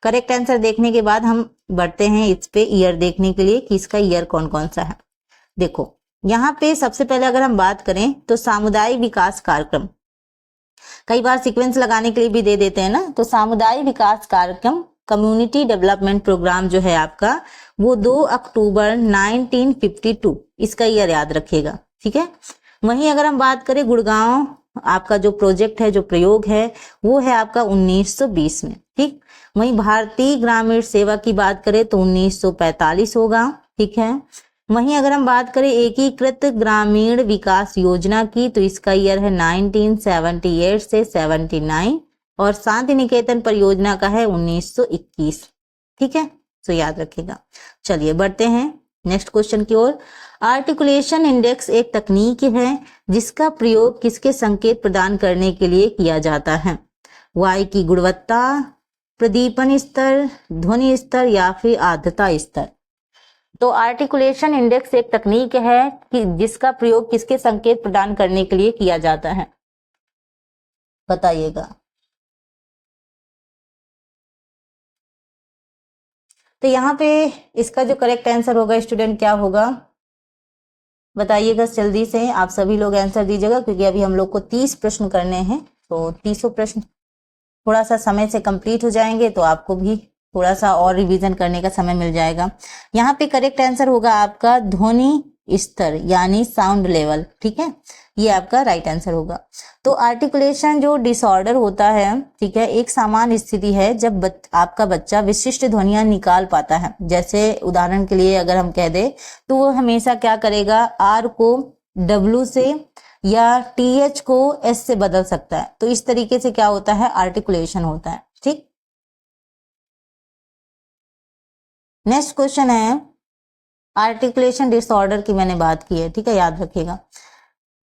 करेक्ट आंसर देखने के बाद हम बढ़ते हैं इस पे ईयर देखने के लिए कि इसका ईयर कौन कौन सा है। देखो यहाँ पे सबसे पहले अगर हम बात करें तो सामुदायिक विकास कार्यक्रम, कई बार सीक्वेंस लगाने के लिए भी दे देते हैं ना, तो सामुदायिक विकास कार्यक्रम कम्युनिटी डेवलपमेंट प्रोग्राम जो है आपका वो 2 अक्टूबर 1952, इसका ईयर याद रखिएगा, ठीक है। वहीं अगर हम बात करें गुड़गांव आपका जो प्रोजेक्ट है, जो प्रयोग है, वो है आपका 1920 में, ठीक। वहीं भारतीय ग्रामीण सेवा की बात करें तो 1945 होगा, ठीक है। वहीं अगर हम बात करें एकीकृत ग्रामीण विकास योजना की, तो इसका ईयर है 1978 से 79 और शांति निकेतन परियोजना का है 1921। ठीक है, तो याद रखिएगा। चलिए बढ़ते हैं नेक्स्ट क्वेश्चन की ओर। आर्टिकुलेशन इंडेक्स एक तकनीक है जिसका प्रयोग किसके संकेत प्रदान करने के लिए किया जाता है? वायु की गुणवत्ता, प्रदीपन स्तर, ध्वनि स्तर या फिर आर्द्रता स्तर। तो आर्टिकुलेशन इंडेक्स एक तकनीक है कि जिसका प्रयोग किसके संकेत प्रदान करने के लिए किया जाता है, बताइएगा। तो यहाँ पे इसका जो करेक्ट आंसर होगा स्टूडेंट क्या होगा, बताइएगा जल्दी से। आप सभी लोग आंसर दीजिएगा क्योंकि अभी हम लोग को 30 प्रश्न करने हैं, तो 30 प्रश्न थोड़ा सा समय से कंप्लीट हो जाएंगे तो आपको भी थोड़ा सा और रिवीजन करने का समय मिल जाएगा। यहाँ पे करेक्ट आंसर होगा आपका ध्वनि स्तर यानी साउंड लेवल। ठीक है, ये आपका राइट आंसर होगा। तो आर्टिकुलेशन जो डिसऑर्डर होता है, ठीक है, एक सामान्य स्थिति है जब आपका बच्चा विशिष्ट ध्वनियां निकाल पाता है। जैसे उदाहरण के लिए अगर हम कह दे तो वो हमेशा क्या करेगा, आर को डब्ल्यू से या टीएच को एस से बदल सकता है। तो इस तरीके से क्या होता है, आर्टिकुलेशन होता है। ठीक, नेक्स्ट क्वेश्चन है, आर्टिकुलेशन डिसऑर्डर की मैंने बात की है। ठीक है, याद रखिएगा।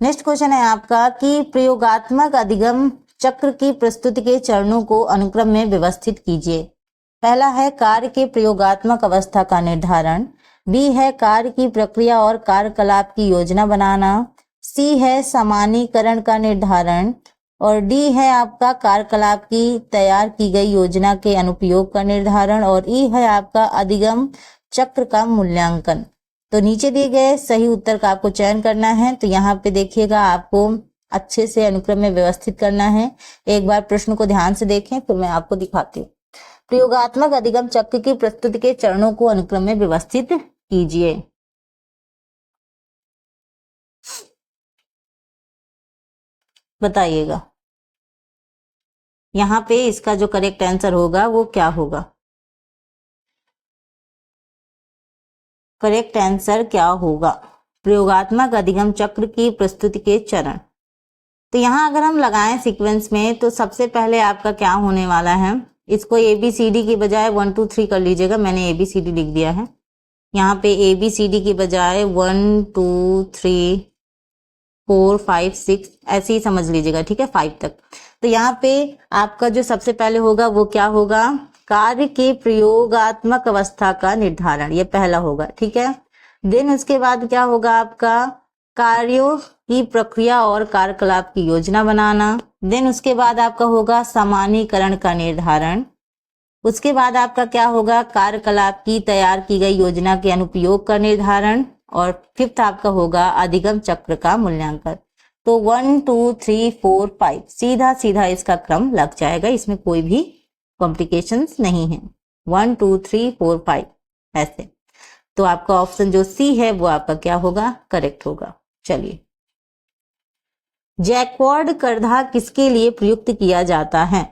नेक्स्ट क्वेश्चन है आपका कि प्रयोगात्मक अधिगम चक्र की प्रस्तुति के चरणों को अनुक्रम में व्यवस्थित कीजिए। पहला है कार्य के प्रयोगात्मक अवस्था का निर्धारण, बी है कार्य की प्रक्रिया और कार्यकलाप की योजना बनाना, सी है सामान्यीकरण का निर्धारण और डी है आपका कार्यकलाप की तैयार की गई योजना के अनुप्रयोग का निर्धारण और ई है आपका अधिगम चक्र का मूल्यांकन। तो नीचे दिए गए सही उत्तर का आपको चयन करना है। तो यहाँ पे देखिएगा, आपको अच्छे से अनुक्रम में व्यवस्थित करना है। एक बार प्रश्न को ध्यान से देखें फिर मैं आपको दिखाती हूँ। प्रयोगात्मक अधिगम चक्र की प्रस्तुति के चरणों को अनुक्रम में व्यवस्थित कीजिए। बताइएगा यहाँ पे इसका जो करेक्ट आंसर होगा वो क्या होगा, करेक्ट आंसर क्या होगा, प्रयोगात्मक अधिगम चक्र की प्रस्तुति के चरण। तो यहाँ अगर हम लगाएं सीक्वेंस में तो सबसे पहले आपका क्या होने वाला है, इसको ABCD की बजाय 1 2 3 कर लीजिएगा। मैंने ABCD लिख दिया है, यहाँ पे ABCD की बजाय 1 2 3 4 5 6 ऐसे ही समझ लीजिएगा। ठीक है, 5 तक। तो यहाँ पे आपका जो सबसे पहले होगा वो क्या होगा, कार्य के प्रयोगात्मक अवस्था का निर्धारण, ये पहला होगा। ठीक है, देन उसके बाद क्या होगा आपका कार्यों की प्रक्रिया और कार्यकलाप की योजना बनाना। देन उसके बाद आपका होगा सामान्यीकरण का निर्धारण। उसके बाद आपका क्या होगा, कार्यकलाप की तैयार की गई योजना के अनुप्रयोग का निर्धारण और फिफ्थ आपका होगा अधिगम चक्र का मूल्यांकन। तो 1 2 3 4 5 सीधा सीधा इसका क्रम लग जाएगा, इसमें कोई भी कॉम्प्लिकेशंस नहीं है। 1 2 3 4 5 ऐसे। तो आपका ऑप्शन जो सी है वो आपका क्या होगा, करेक्ट होगा। चलिए, जैकवार्ड करधा किसके लिए प्रयुक्त किया जाता है?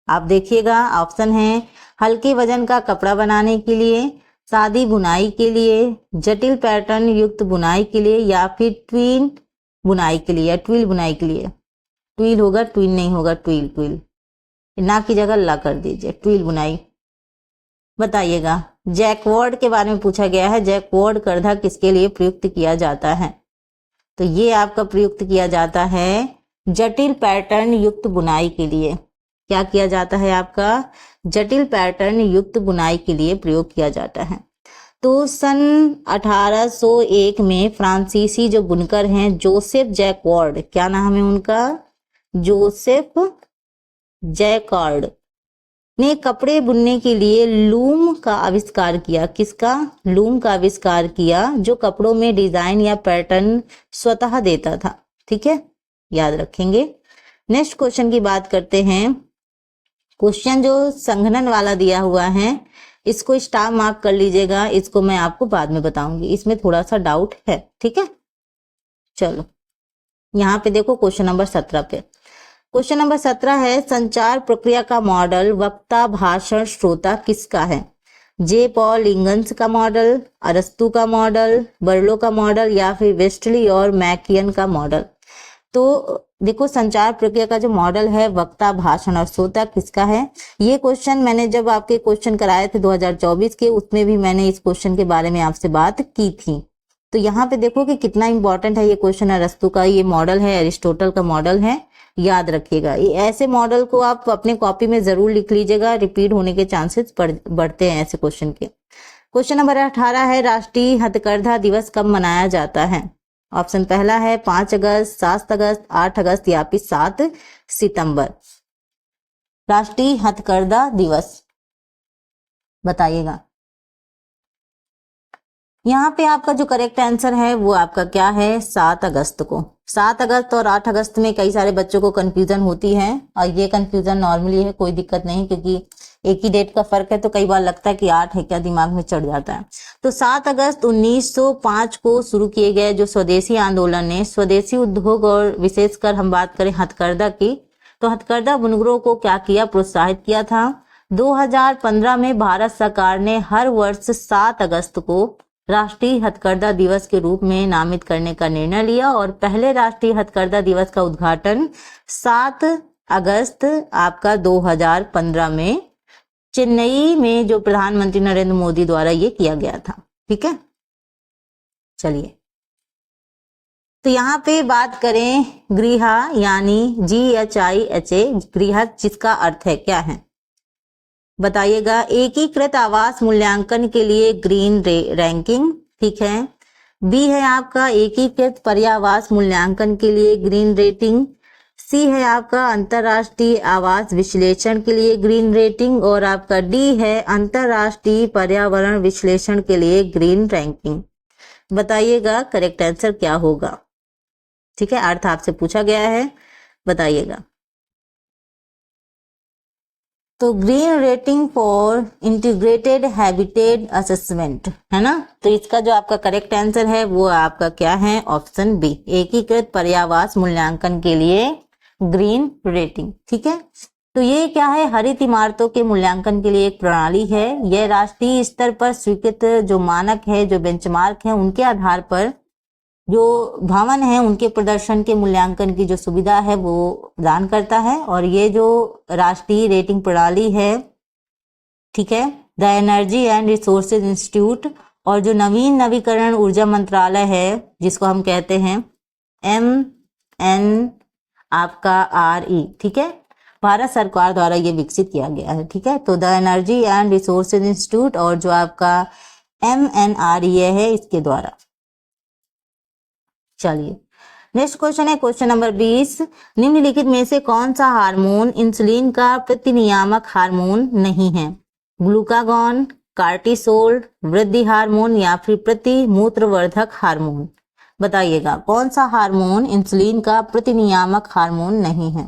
आप देखिएगा, ऑप्शन है हल्के वजन का कपड़ा बनाने के लिए, सादी बुनाई के लिए, जटिल पैटर्न युक्त बुनाई के लिए या फिर ट्विल बुनाई के लिए या ट्विल बुनाई के लिए। ट्विल होगा, ट्विल नहीं होगा, ट्विल ट्विल ना की जगह ला कर दीजिए, ट्विल बुनाई। बताइएगा, जैकवार्ड के बारे में पूछा गया है, जैकवार्ड करधा किसके लिए प्रयुक्त किया जाता है? तो ये आपका प्रयुक्त किया जाता है जटिल पैटर्न युक्त बुनाई के लिए। क्या किया जाता है आपका, जटिल पैटर्न युक्त बुनाई के लिए प्रयोग किया जाता है। तो सन 1801 में फ्रांसीसी जो बुनकर हैं जोसेफ जैकवार्ड, क्या नाम है उनका, जोसेफ जैकार्ड ने कपड़े बुनने के लिए लूम का आविष्कार किया। किसका, लूम का आविष्कार किया, जो कपड़ों में डिजाइन या पैटर्न स्वतः देता था। ठीक है, याद रखेंगे। नेक्स्ट क्वेश्चन की बात करते हैं। क्वेश्चन जो संघनन वाला दिया हुआ है इसको स्टार मार्क कर लीजिएगा, इसको मैं आपको बाद में बताऊंगी, इसमें थोड़ा सा डाउट है। ठीक है, चलो यहाँ पे देखो क्वेश्चन नंबर 17 पे। क्वेश्चन नंबर 17 है, संचार प्रक्रिया का मॉडल वक्ता, भाषण, श्रोता किसका है? जे पॉल लिंगन्स का मॉडल, अरस्तु का मॉडल, बर्लो का मॉडल या फिर वेस्टली और मैकियन का मॉडल। तो देखो संचार प्रक्रिया का जो मॉडल है वक्ता, भाषण और श्रोता किसका है? ये क्वेश्चन मैंने जब आपके क्वेश्चन कराए थे 2024 के, उसमें भी मैंने इस क्वेश्चन के बारे में आपसे बात की थी। तो यहाँ पे देखो कि कितना इंपॉर्टेंट है ये क्वेश्चन। अरस्तु का ये मॉडल है, अरिस्टोटल का मॉडल है, याद रखिएगा। ये ऐसे मॉडल को आप अपने कॉपी में जरूर लिख लीजिएगा, रिपीट होने के चांसेस बढ़ते हैं ऐसे क्वेश्चन के। क्वेश्चन नंबर 18 है, राष्ट्रीय हथकरघा दिवस कब मनाया जाता है? ऑप्शन पहला है 5 अगस्त, 7 अगस्त, 8 अगस्त या फिर 7 सितंबर। राष्ट्रीय हथकरघा दिवस बताइएगा। यहाँ पे आपका जो करेक्ट आंसर है वो आपका क्या है? 7 अगस्त को। 7 अगस्त और 8 अगस्त में कई सारे बच्चों को कंफ्यूजन होती है और ये कंफ्यूजन नॉर्मली है, कोई दिक्कत नहीं, क्योंकि एक ही डेट का फर्क है तो कई बार लगता है कि 8 है क्या, दिमाग में चढ़ जाता है। तो 7 अगस्त 1905 को शुरू किए गए जो स्वदेशी आंदोलन ने स्वदेशी उद्योग और विशेषकर हम बात करें हथकरघा की, तो हथकरघा बुनकरों को क्या किया? प्रोत्साहित किया था। 2015 में भारत सरकार ने हर वर्ष 7 अगस्त को राष्ट्रीय हथकरघा दिवस के रूप में नामित करने का निर्णय लिया और पहले राष्ट्रीय हथकरघा दिवस का उद्घाटन 7 अगस्त आपका 2015 में चेन्नई में जो प्रधानमंत्री नरेंद्र मोदी द्वारा ये किया गया था। ठीक है, चलिए तो यहाँ पे बात करें गृहा यानी GHIHA, गृहा जिसका अर्थ है क्या है बताइएगा। एकीकृत आवास मूल्यांकन के लिए ग्रीन रैंकिंग, ठीक है। बी है आपका एकीकृत पर्यावास मूल्यांकन के लिए ग्रीन रेटिंग। सी है आपका अंतरराष्ट्रीय आवास विश्लेषण के लिए ग्रीन रेटिंग और आपका डी है अंतरराष्ट्रीय पर्यावरण विश्लेषण के लिए ग्रीन रैंकिंग। बताइएगा करेक्ट आंसर क्या होगा। ठीक है, अर्थ आपसे पूछा गया है, बताइएगा। तो green rating for integrated habitat assessment है ना, तो इसका जो आपका करेक्ट आंसर है वो आपका क्या है? ऑप्शन बी, एकीकृत पर्यावास मूल्यांकन के लिए ग्रीन रेटिंग। ठीक है, तो ये क्या है? हरित इमारतों के मूल्यांकन के लिए एक प्रणाली है। यह राष्ट्रीय स्तर पर स्वीकृत जो मानक है, जो बेंचमार्क है, उनके आधार पर जो भवन है उनके प्रदर्शन के मूल्यांकन की जो सुविधा है वो प्रदान करता है। और ये जो राष्ट्रीय रेटिंग प्रणाली है, ठीक है, the energy and resources institute और जो नवीकरण ऊर्जा मंत्रालय है जिसको हम कहते हैं MN आपका RE, ठीक है, भारत सरकार द्वारा ये विकसित किया गया है। ठीक है, तो the energy and resources institute और जो आपका MNRE है इसके द्वारा। चलिए नेक्स्ट क्वेश्चन है क्वेश्चन नंबर 20, निम्नलिखित में से कौन सा हार्मोन इंसुलिन का प्रतिनियामक हार्मोन नहीं है? ग्लूकागॉन, कार्टिसोल, वृद्धि हार्मोन या फिर प्रतिमूत्रवर्धक हार्मोन। बताइएगा कौन सा हार्मोन इंसुलिन का प्रतिनियामक हार्मोन नहीं है?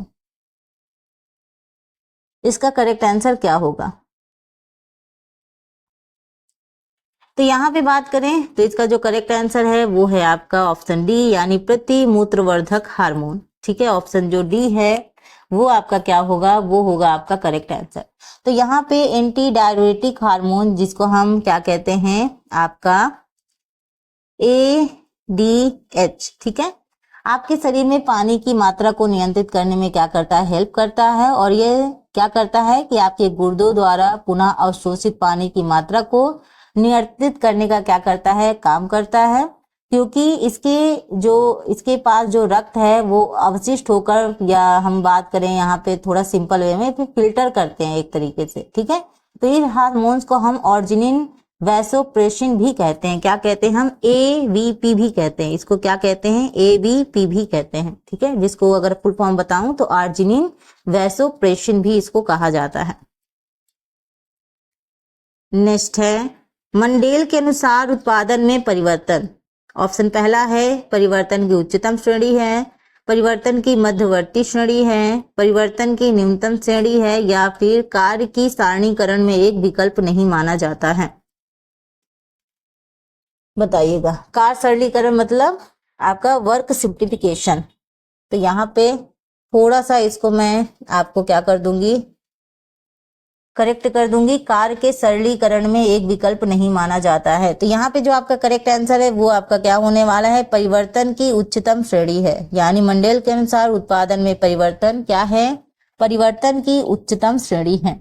इसका करेक्ट आंसर क्या होगा? तो यहाँ पे बात करें तो इसका जो करेक्ट आंसर है वो है आपका ऑप्शन डी यानी प्रतिमूत्रवर्धक हार्मोन। ठीक है, ऑप्शन जो डी है वो आपका क्या होगा? वो होगा आपका करेक्ट आंसर। तो यहाँ पे एंटी डाययूरेटिक हार्मोन जिसको हम क्या कहते हैं आपका ADH, ठीक है, आपके शरीर में पानी की मात्रा को नियंत्रित करने में क्या करता है? हेल्प करता है। और ये क्या करता है कि आपके गुर्दों द्वारा पुनः अवशोषित पानी की मात्रा को नियंत्रित करने का क्या करता है? काम करता है, क्योंकि इसके पास जो रक्त है वो अवशिष्ट होकर, या हम बात करें यहाँ पे थोड़ा सिंपल वे में, फिर फिल्टर करते हैं एक तरीके से। ठीक है, तो इन हार्मोन्स को हम ऑर्जिनिन वैसोप्रेसिन भी कहते हैं। क्या कहते हैं हम? AVP भी कहते हैं। इसको क्या कहते हैं? AVP भी कहते हैं। ठीक है, जिसको अगर फुल फॉर्म बताऊं तो ऑर्जिनिन वैसोप्रेसिन भी इसको कहा जाता है। नेक्स्ट है मंडेल के अनुसार उत्पादन में परिवर्तन। ऑप्शन पहला है परिवर्तन की उच्चतम श्रेणी है, परिवर्तन की मध्यवर्ती श्रेणी है, परिवर्तन की न्यूनतम श्रेणी है या फिर कार्य की सारणीकरण में एक विकल्प नहीं माना जाता है। बताइएगा। कार्य सरलीकरण मतलब आपका वर्क सिंप्लीफिकेशन। तो यहाँ पे थोड़ा सा इसको मैं आपको क्या कर दूंगी, करेक्ट कर दूंगी, कार्य के सरलीकरण में एक विकल्प नहीं माना जाता है। तो यहाँ पे जो आपका करेक्ट आंसर है वो आपका क्या होने वाला है, परिवर्तन की उच्चतम श्रेणी है। यानी मंडेल के अनुसार उत्पादन में परिवर्तन क्या है, परिवर्तन की उच्चतम श्रेणी है।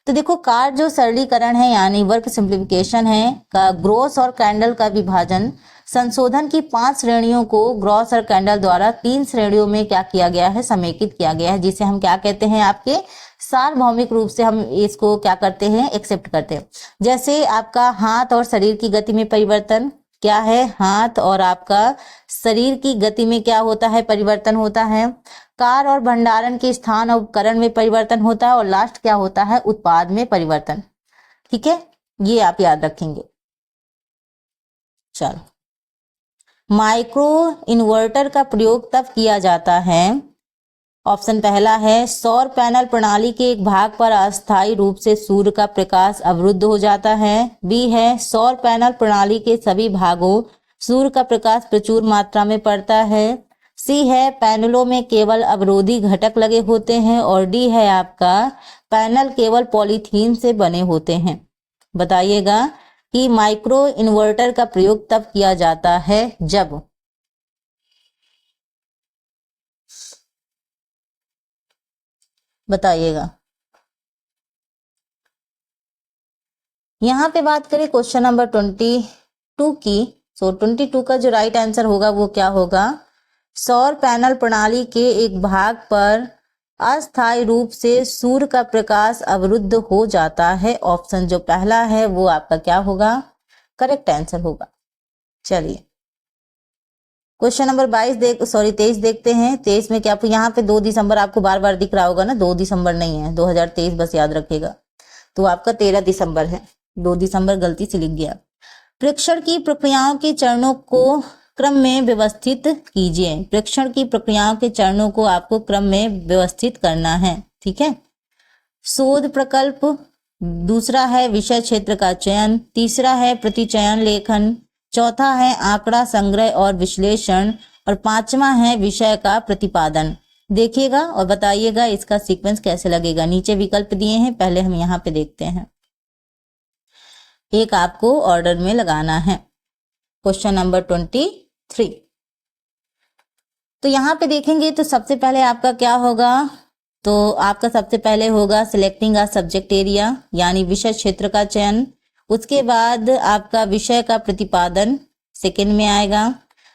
तो देखो कार्य जो सरलीकरण है यानी वर्क सिंप्लीफिकेशन है, का ग्रॉस और कैंडल का विभाजन, संशोधन की 5 श्रेणियों को ग्रॉस और कैंडल द्वारा 3 श्रेणियों में क्या किया गया है, समेकित किया गया है, जिसे हम क्या कहते हैं, आपके सार्वभौमिक रूप से हम इसको क्या करते हैं, एक्सेप्ट करते हैं। जैसे आपका हाथ और शरीर की गति में परिवर्तन क्या है, हाथ और आपका शरीर की गति में क्या होता है, परिवर्तन होता है। कार और भंडारण के स्थान और उपकरण में परिवर्तन होता है, और लास्ट क्या होता है, उत्पाद में परिवर्तन। ठीक है, ये आप याद रखेंगे। चलो, माइक्रो इन्वर्टर का प्रयोग तब किया जाता है, ऑप्शन पहला है सौर पैनल प्रणाली के एक भाग पर अस्थायी रूप से सूर्य का प्रकाश अवरुद्ध हो जाता है। बी है सौर पैनल प्रणाली के सभी भागों सूर्य का प्रकाश प्रचुर मात्रा में पड़ता है। सी है पैनलों में केवल अवरोधी घटक लगे होते हैं। और डी है आपका पैनल केवल पॉलीथीन से बने होते हैं। बताइएगा कि माइक्रो इन्वर्टर का प्रयोग तब किया जाता है जब, बताइएगा। यहां पे बात करें क्वेश्चन नंबर 22 की, सो 22 का जो राइट आंसर होगा वो क्या होगा, सौर पैनल प्रणाली के एक भाग पर अस्थायी रूप से सूर्य का प्रकाश अवरुद्ध हो जाता है। ऑप्शन जो पहला है वो आपका क्या होगा, करेक्ट आंसर होगा। चलिए क्वेश्चन नंबर 23 देखते हैं। 23 में क्या, यहाँ पे 2 दिसंबर आपको बार बार दिख रहा होगा ना, 2 दिसंबर नहीं है, 2023 बस याद रखिएगा। तो आपका 13 दिसंबर है, 2 दिसंबर गलती से लिख गया। प्रेक्षण की प्रक्रियाओं के चरणों को क्रम में व्यवस्थित कीजिए। प्रेक्षण की प्रक्रियाओं के चरणों को आपको क्रम में व्यवस्थित करना है। ठीक है, शोध प्रकल्प, दूसरा है विषय क्षेत्र का चयन, तीसरा है प्रतिचयन लेखन, चौथा है आंकड़ा संग्रह और विश्लेषण, और 5वां है विषय का प्रतिपादन। देखिएगा और बताइएगा इसका सीक्वेंस कैसे लगेगा। नीचे विकल्प दिए हैं, पहले हम यहाँ पे देखते हैं। एक आपको ऑर्डर में लगाना है। क्वेश्चन नंबर 23, तो यहाँ पे देखेंगे तो सबसे पहले आपका क्या होगा, तो आपका सबसे पहले होगा सिलेक्टिंग अ सब्जेक्ट एरिया, यानी विषय क्षेत्र का चयन। उसके बाद आपका विषय का प्रतिपादन सेकंड में आएगा।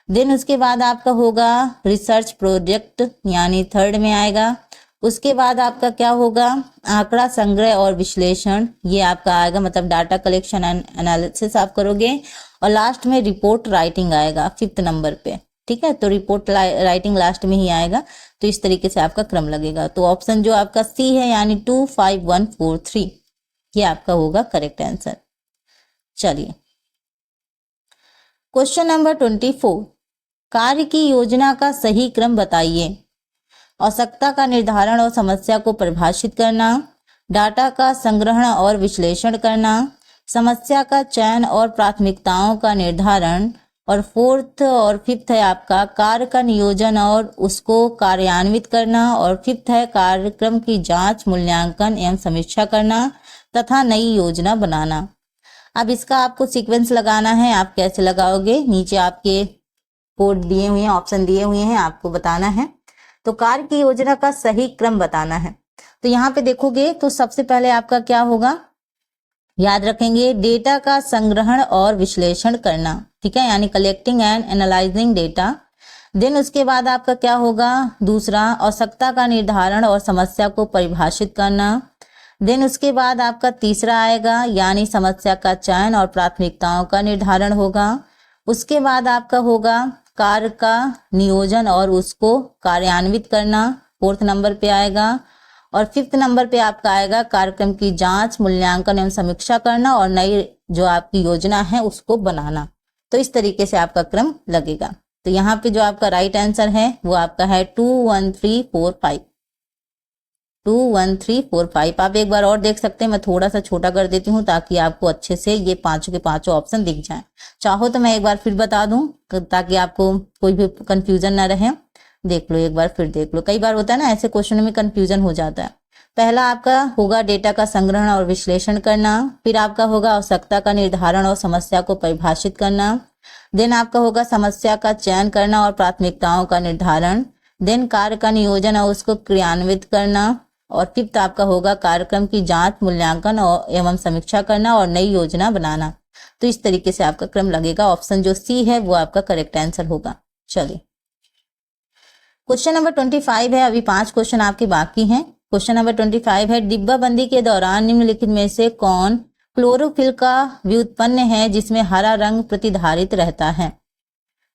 देन उसके बाद आपका होगा रिसर्च प्रोजेक्ट, यानी थर्ड में आएगा। उसके बाद आपका क्या होगा, आंकड़ा संग्रह और विश्लेषण, ये आपका आएगा, मतलब डाटा कलेक्शन एंड एनालिसिस आप करोगे। और लास्ट में रिपोर्ट राइटिंग आएगा 5th नंबर पे। ठीक है, तो रिपोर्ट राइटिंग लास्ट में ही आएगा। तो इस तरीके से आपका क्रम लगेगा। तो ऑप्शन जो आपका सी है, यानी 2, 5, 1, 4, 3, ये आपका होगा करेक्ट आंसर। चलिए क्वेश्चन नंबर 24, कार्य की योजना का सही क्रम बताइए। आवश्यकता का निर्धारण और समस्या को परिभाषित करना, डाटा का संग्रहण और विश्लेषण करना, समस्या का चयन और प्राथमिकताओं का निर्धारण, और 4th और 5th है आपका कार्य का नियोजन और उसको कार्यान्वित करना, और 5th है कार्यक्रम की जांच, मूल्यांकन एवं समीक्षा करना तथा नई योजना बनाना। अब इसका आपको सीक्वेंस लगाना है। आप कैसे लगाओगे, नीचे आपके कोड दिए हुए हैं, ऑप्शन दिए हुए हैं, आपको बताना है। तो कार्य की योजना का सही क्रम बताना है। तो यहाँ पे देखोगे तो सबसे पहले आपका क्या होगा, याद रखेंगे, डेटा का संग्रहण और विश्लेषण करना। ठीक है, यानी collecting and analysing data. Then उसके बाद आपका क्या होगा, दूसरा आवश्यकता का निर्धारण और समस्या को परिभाषित करना। देन उसके बाद आपका तीसरा आएगा, यानी समस्या का चयन और प्राथमिकताओं का निर्धारण होगा। उसके बाद आपका होगा कार्य का नियोजन और उसको कार्यान्वित करना, 4th नंबर पे आएगा। और 5th नंबर पे आपका आएगा कार्यक्रम की जांच, मूल्यांकन एवं समीक्षा करना, और नई जो आपकी योजना है उसको बनाना। तो इस तरीके से आपका क्रम लगेगा। तो यहाँ पे जो आपका राइट आंसर है वो आपका है 2, 1, 3, 4, 5, 2, 1, 3, 4, 5। आप एक बार और देख सकते हैं, मैं थोड़ा सा छोटा कर देती हूँ ताकि आपको अच्छे से ये पांचों के पांचों ऑप्शन दिख जाएं। चाहो तो मैं एक बार फिर बता दूं ताकि आपको कोई भी कंफ्यूजन ना रहे। देख लो, एक बार फिर देख लो, कई बार होता है ना ऐसे क्वेश्चन में कंफ्यूजन हो जाता है। पहला आपका होगा डेटा का संग्रहण और विश्लेषण करना, फिर आपका होगा आवश्यकता का निर्धारण और समस्या को परिभाषित करना, देन आपका होगा समस्या का चयन करना और प्राथमिकताओं का निर्धारण, देन कार्य का नियोजन और उसको क्रियान्वित करना, और फिफ्थ आपका होगा कार्यक्रम की जांच, मूल्यांकन और एवं समीक्षा करना और नई योजना बनाना। तो इस तरीके से आपका क्रम लगेगा। ऑप्शन जो सी है वो आपका करेक्ट आंसर होगा। चलिए क्वेश्चन नंबर 25 है। अभी 5 क्वेश्चन आपके बाकी हैं। क्वेश्चन नंबर 25 है, डिब्बाबंदी के दौरान निम्नलिखित में से कौन क्लोरोफिल का व्युत्पन्न है जिसमें हरा रंग प्रतिधारित रहता है?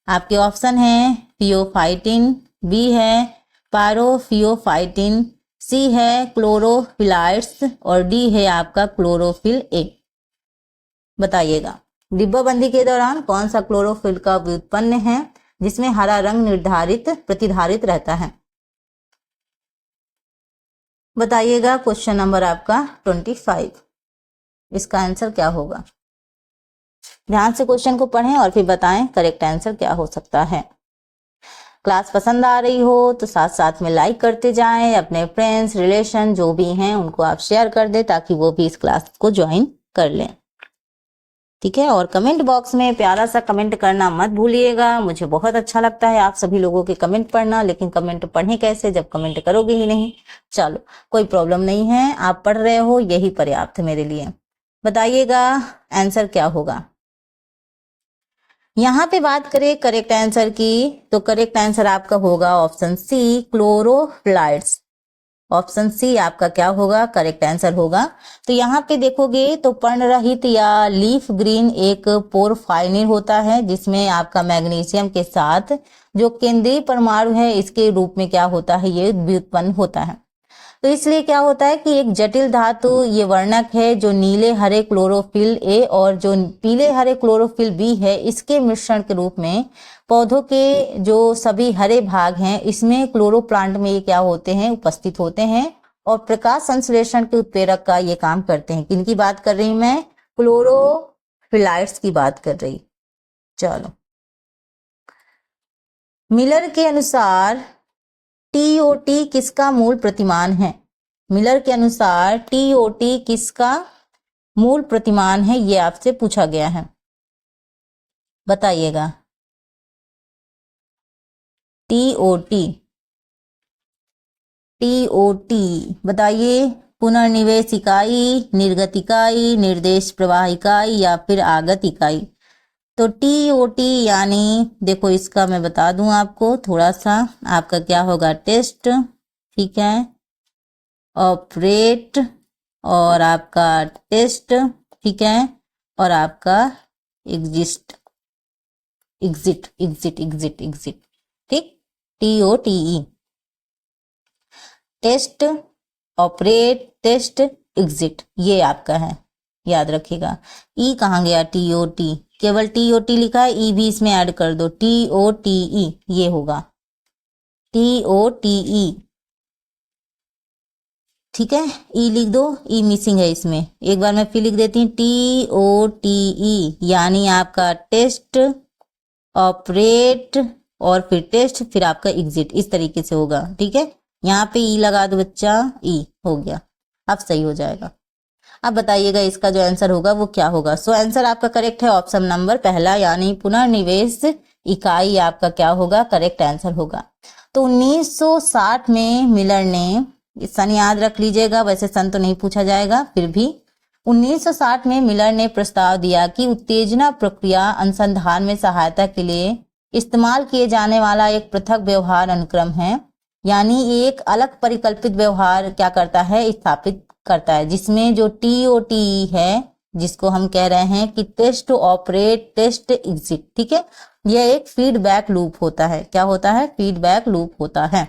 आपके ऑप्शन हैं फियोफाइटिन, बी है पायरोफियोफाइटिन, सी है क्लोरोफिलाइट्स और डी है आपका क्लोरोफिल ए। बताइएगा डिब्बाबंदी के दौरान कौन सा क्लोरोफिल का व्युत्पन्न है जिसमें हरा रंग प्रतिधारित रहता है? बताइएगा क्वेश्चन नंबर आपका 25, इसका आंसर क्या होगा? ध्यान से क्वेश्चन को पढ़ें और फिर बताएं करेक्ट आंसर क्या हो सकता है। क्लास पसंद आ रही हो तो साथ साथ में लाइक करते जाएं, अपने फ्रेंड्स रिलेशन जो भी हैं उनको आप शेयर कर दें ताकि वो भी इस क्लास को ज्वाइन कर लें। ठीक है, और कमेंट बॉक्स में प्यारा सा कमेंट करना मत भूलिएगा। मुझे बहुत अच्छा लगता है आप सभी लोगों के कमेंट पढ़ना, लेकिन कमेंट पढ़ें कैसे जब कमेंट करोगे ही नहीं। चलो कोई प्रॉब्लम नहीं है, आप पढ़ रहे हो यही पर्याप्त है मेरे लिए। बताइएगा आंसर क्या होगा। यहाँ पे बात करें करेक्ट आंसर की तो करेक्ट आंसर आपका होगा ऑप्शन सी क्लोरोफिलाइट्स। ऑप्शन सी आपका क्या होगा? करेक्ट आंसर होगा। तो यहाँ पे देखोगे तो पर्णरहित या लीफ ग्रीन एक पोरफाइनिन होता है जिसमें आपका मैग्नीशियम के साथ जो केंद्रीय परमाणु है इसके रूप में क्या होता है, ये व्युत्पन्न होता है। तो इसलिए क्या होता है कि एक जटिल धातु ये वर्णक है जो नीले हरे क्लोरोफिल ए और जो पीले हरे क्लोरोफिल बी है इसके मिश्रण के रूप में पौधों के जो सभी हरे भाग हैं इसमें क्लोरोप्लांट में ये क्या होते हैं, उपस्थित होते हैं और प्रकाश संश्लेषण के उत्प्रेरक का ये काम करते हैं। किनकी बात कर रही हूं मैं? क्लोरोफिलाइट्स की बात कर रही। चलो मिलर के अनुसार टीओटी किसका मूल प्रतिमान है? मिलर के अनुसार टीओटी किसका मूल प्रतिमान है, ये आपसे पूछा गया है। बताइएगा टीओटी बताइए। पुनर्निवेश इकाई, निर्गत इकाई, निर्देश प्रवाह इकाई या फिर आगत इकाई। तो टीओटी यानी देखो इसका मैं बता दूं आपको थोड़ा सा, आपका क्या होगा? टेस्ट, ठीक है, ऑपरेट और आपका टेस्ट, ठीक है, और आपका एग्जिट, ठीक, टीओटीई, टेस्ट, ऑपरेट, टेस्ट, एग्जिट, ये आपका है, याद रखिएगा। ई कहाँ गया? टीओटी, केवल टीओटी लिखा है, ई भी इसमें ऐड कर दो, टीओटीई ये होगा, टीओटीई, ठीक है। ई लिख दो, ई मिसिंग है इसमें, एक बार मैं फिर लिख देती हूँ, टीओटीई यानी आपका टेस्ट, ऑपरेट और फिर टेस्ट, फिर आपका एग्जिट, इस तरीके से होगा। ठीक है, यहाँ पे ई लगा दो बच्चा, ई हो गया, अब सही हो जाएगा। अब बताइएगा इसका जो आंसर होगा वो क्या होगा। सो आंसर आपका करेक्ट है ऑप्शन नंबर पहला यानी पुनर्निवेश इकाई आपका क्या होगा? करेक्ट आंसर होगा। तो 1960 में मिलर ने, सन याद रख लीजिएगा, वैसे सन तो नहीं पूछा जाएगा, फिर भी 1960 में मिलर ने प्रस्ताव दिया कि उत्तेजना प्रक्रिया अनुसंधान में सहायता के लिए इस्तेमाल किए जाने वाला एक पृथक व्यवहार अनुक्रम है, यानी एक अलग परिकल्पित व्यवहार क्या करता है? स्थापित करता है, जिसमें जो टीओटी है जिसको हम कह रहे हैं कि टेस्ट, ऑपरेट, टेस्ट, एग्जिट, ठीक है, यह एक फीडबैक लूप होता है। क्या होता है? फीडबैक लूप होता है।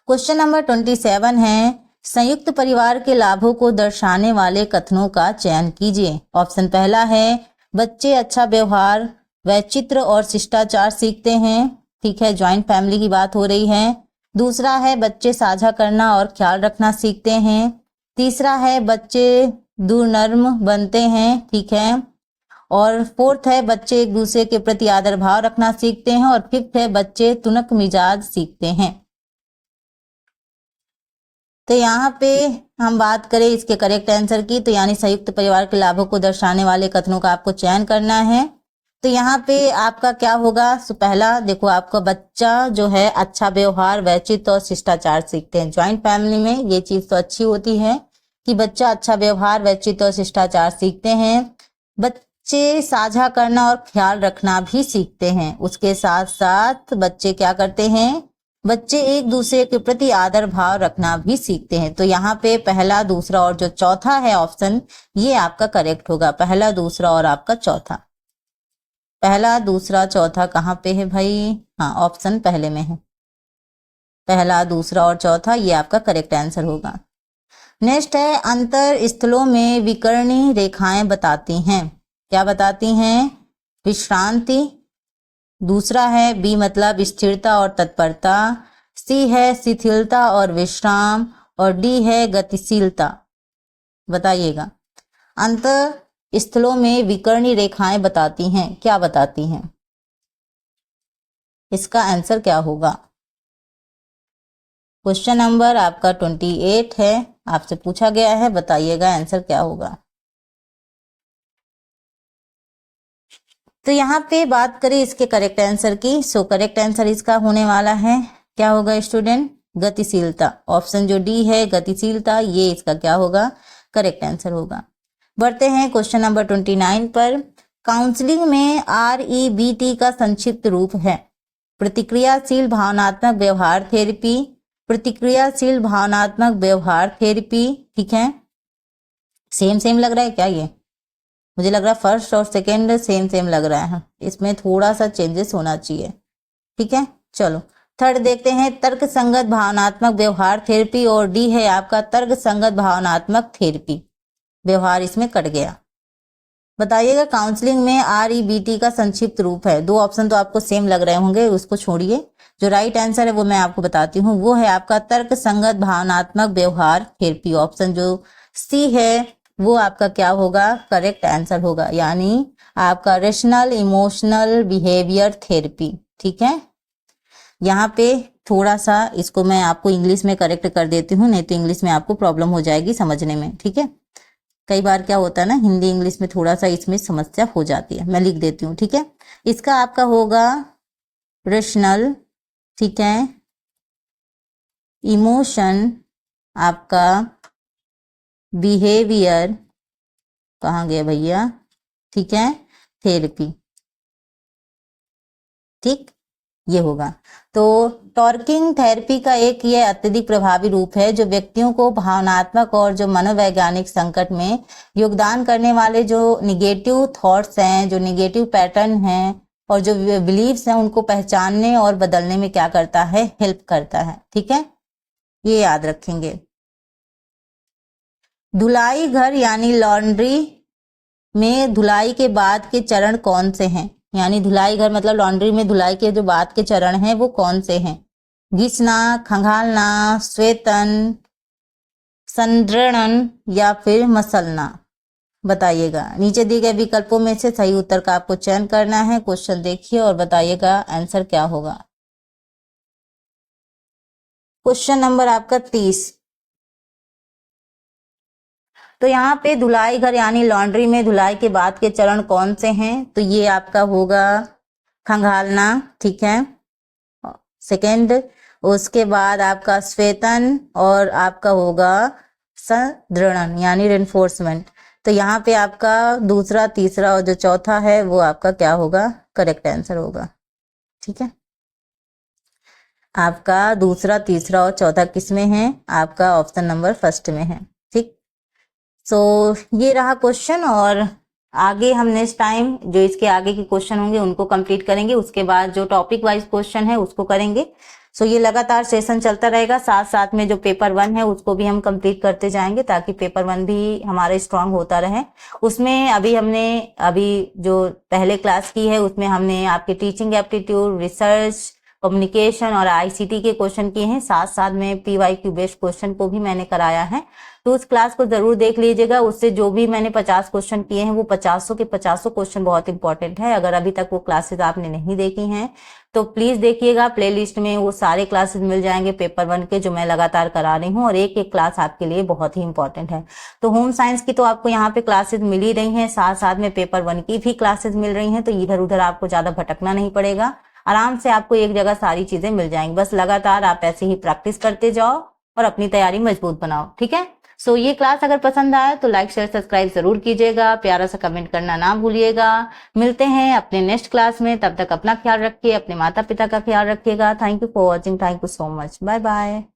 क्वेश्चन नंबर 27 है, संयुक्त परिवार के लाभों को दर्शाने वाले कथनों का चयन कीजिए। ऑप्शन पहला है बच्चे अच्छा व्यवहार व चित्र और शिष्टाचार सीखते हैं, ठीक है, ज्वाइंट फैमिली की बात हो रही है। दूसरा है बच्चे साझा करना और ख्याल रखना सीखते हैं। तीसरा है बच्चे दुर्नर्म बनते हैं, ठीक है, और फोर्थ है बच्चे एक दूसरे के प्रति आदर भाव रखना सीखते हैं, और फिफ्थ है बच्चे तुनक मिजाज सीखते हैं। तो यहाँ पे हम बात करें इसके करेक्ट आंसर की, तो यानी संयुक्त परिवार के लाभों को दर्शाने वाले कथनों का आपको चयन करना है। तो यहाँ पे आपका क्या होगा, सो पहला देखो, आपका बच्चा जो है अच्छा व्यवहार, वैचित्र और शिष्टाचार सीखते हैं। ज्वाइंट फैमिली में ये चीज तो अच्छी होती है कि बच्चा अच्छा व्यवहार, वैचित्र और शिष्टाचार सीखते हैं। बच्चे साझा करना और ख्याल रखना भी सीखते हैं। उसके साथ साथ बच्चे क्या करते हैं, बच्चे एक दूसरे के प्रति आदर भाव रखना भी सीखते हैं। तो यहाँ पे पहला, दूसरा और जो चौथा है ऑप्शन, ये आपका करेक्ट होगा। पहला, दूसरा और आपका चौथा। पहला, दूसरा, चौथा कहाँ पे है भाई? हाँ, ऑप्शन पहले में है। पहला, दूसरा और चौथा ये आपका करेक्ट आंसर होगा। नेक्स्ट है, अंतर स्थलों में विकर्णी रेखाएं बताती हैं। क्या बताती हैं? विश्रांति। दूसरा है बी मतलब स्थिरता और तत्परता। सी है शिथिलता और विश्राम। और डी है गतिशीलता। बताइएगा, अंतर स्थलों में विकर्णी रेखाएं बताती हैं, क्या बताती हैं? इसका आंसर क्या होगा? क्वेश्चन नंबर आपका 28 है, आपसे पूछा गया है, बताइएगा आंसर क्या होगा। तो यहाँ पे बात करें इसके करेक्ट आंसर की, सो करेक्ट आंसर इसका होने वाला है, क्या होगा स्टूडेंट? गतिशीलता। ऑप्शन जो डी है गतिशीलता, ये इसका क्या होगा? करेक्ट आंसर होगा। बढ़ते हैं क्वेश्चन नंबर 29 पर। काउंसलिंग में REBT का संक्षिप्त रूप है प्रतिक्रियाशील भावनात्मक व्यवहार थेरेपी। प्रतिक्रियाशील भावनात्मक व्यवहार थेरेपी, ठीक है। सेम लग रहा है क्या? ये मुझे लग रहा है फर्स्ट और सेकंड सेम लग रहा है, इसमें थोड़ा सा चेंजेस होना चाहिए, ठीक है। चलो थर्ड देखते हैं, तर्क संगत भावनात्मक व्यवहार थेरेपी। और डी है आपका तर्क संगत भावनात्मक थेरेपी। व्यवहार इसमें कट गया। बताइएगा, काउंसलिंग में REBT का संक्षिप्त रूप है। दो ऑप्शन तो आपको सेम लग रहे होंगे, उसको छोड़िए। जो राइट आंसर है वो मैं आपको बताती हूँ, वो है आपका तर्क संगत भावनात्मक व्यवहार थेरेपी। ऑप्शन जो सी है वो आपका क्या होगा? करेक्ट आंसर होगा, यानी आपका रेशनल इमोशनल बिहेवियर थेरेपी, ठीक है। यहाँ पे थोड़ा सा इसको मैं आपको इंग्लिश में करेक्ट कर देती हूँ, नहीं तो इंग्लिश में आपको प्रॉब्लम हो जाएगी समझने में, ठीक है। कई बार क्या होता है ना, हिंदी इंग्लिश में थोड़ा सा इसमें समस्या हो जाती है। मैं लिख देती हूँ, ठीक है। इसका आपका होगा रेशनल, ठीक है, इमोशन, आपका बिहेवियर, कहाँ गया भैया, ठीक है, थेरेपी, ठीक, ये होगा। तो टॉर्किंग थेरेपी का एक ये अत्यधिक प्रभावी रूप है जो व्यक्तियों को भावनात्मक और जो मनोवैज्ञानिक संकट में योगदान करने वाले जो निगेटिव थॉट्स हैं, जो निगेटिव पैटर्न हैं और जो बिलीव्स हैं, उनको पहचानने और बदलने में क्या करता है? हेल्प करता है, ठीक है, ये याद रखेंगे। धुलाई घर यानी लॉन्ड्री में धुलाई के बाद के चरण कौन से हैं? यानी धुलाई घर मतलब लॉन्ड्री में धुलाई के जो बाद के चरण हैं वो कौन से हैं? घिसना, खंगालना, स्वेतन, संद्रणन या फिर मसलना। बताइएगा, नीचे दिए गए विकल्पों में से सही उत्तर का आपको चयन करना है। क्वेश्चन देखिए और बताइएगा आंसर क्या होगा। क्वेश्चन नंबर आपका 30। तो यहाँ पे धुलाई घर यानी लॉन्ड्री में धुलाई के बाद के चरण कौन से हैं? तो ये आपका होगा खंगालना, ठीक है, सेकेंड। उसके बाद आपका स्वेतन और आपका होगा संद्रणन यानी रेनफोर्समेंट। तो यहाँ पे आपका दूसरा, तीसरा और जो चौथा है वो आपका क्या होगा? करेक्ट आंसर होगा, ठीक है। आपका दूसरा, तीसरा और चौथा किस में है? आपका ऑप्शन नंबर फर्स्ट में है, ठीक। सो ये रहा क्वेश्चन, और आगे हम नेक्स्ट टाइम जो इसके आगे के क्वेश्चन होंगे उनको कंप्लीट करेंगे। उसके बाद जो टॉपिक वाइज क्वेश्चन है उसको करेंगे। सो ये लगातार सेशन चलता रहेगा, साथ साथ में जो पेपर 1 है उसको भी हम कंप्लीट करते जाएंगे ताकि पेपर 1 भी हमारा स्ट्रांग होता रहे। उसमें अभी जो पहले क्लास की है उसमें हमने आपके टीचिंग एप्टीट्यूड, रिसर्च, कम्युनिकेशन और ICT के क्वेश्चन किए हैं। साथ साथ में PYQ बेस्ड क्वेश्चन को भी मैंने कराया है। तो उस क्लास को जरूर देख लीजिएगा। उससे जो भी मैंने 50 क्वेश्चन किए हैं वो 50 के 50 क्वेश्चन बहुत इंपॉर्टेंट है। अगर अभी तक वो क्लासेस आपने नहीं देखी हैं तो प्लीज देखिएगा, प्लेलिस्ट में वो सारे क्लासेस मिल जाएंगे पेपर 1 के जो मैं लगातार करा रही हूँ, और एक एक क्लास आपके लिए बहुत ही इंपॉर्टेंट है। तो होम साइंस की तो आपको यहाँ पे क्लासेस मिल ही रही हैं, साथ साथ में पेपर 1 की भी क्लासेस मिल रही हैं, तो इधर उधर आपको ज्यादा भटकना नहीं पड़ेगा, आराम से आपको एक जगह सारी चीजें मिल जाएंगी। बस लगातार आप ऐसे ही प्रैक्टिस करते जाओ और अपनी तैयारी मजबूत बनाओ, ठीक है। सो ये क्लास अगर पसंद आया तो लाइक शेयर सब्सक्राइब जरूर कीजिएगा, प्यारा सा कमेंट करना ना भूलिएगा। मिलते हैं अपने नेक्स्ट क्लास में, तब तक अपना ख्याल रखिए, अपने माता पिता का ख्याल रखिएगा। Thank you for watching, thank you so much, bye bye.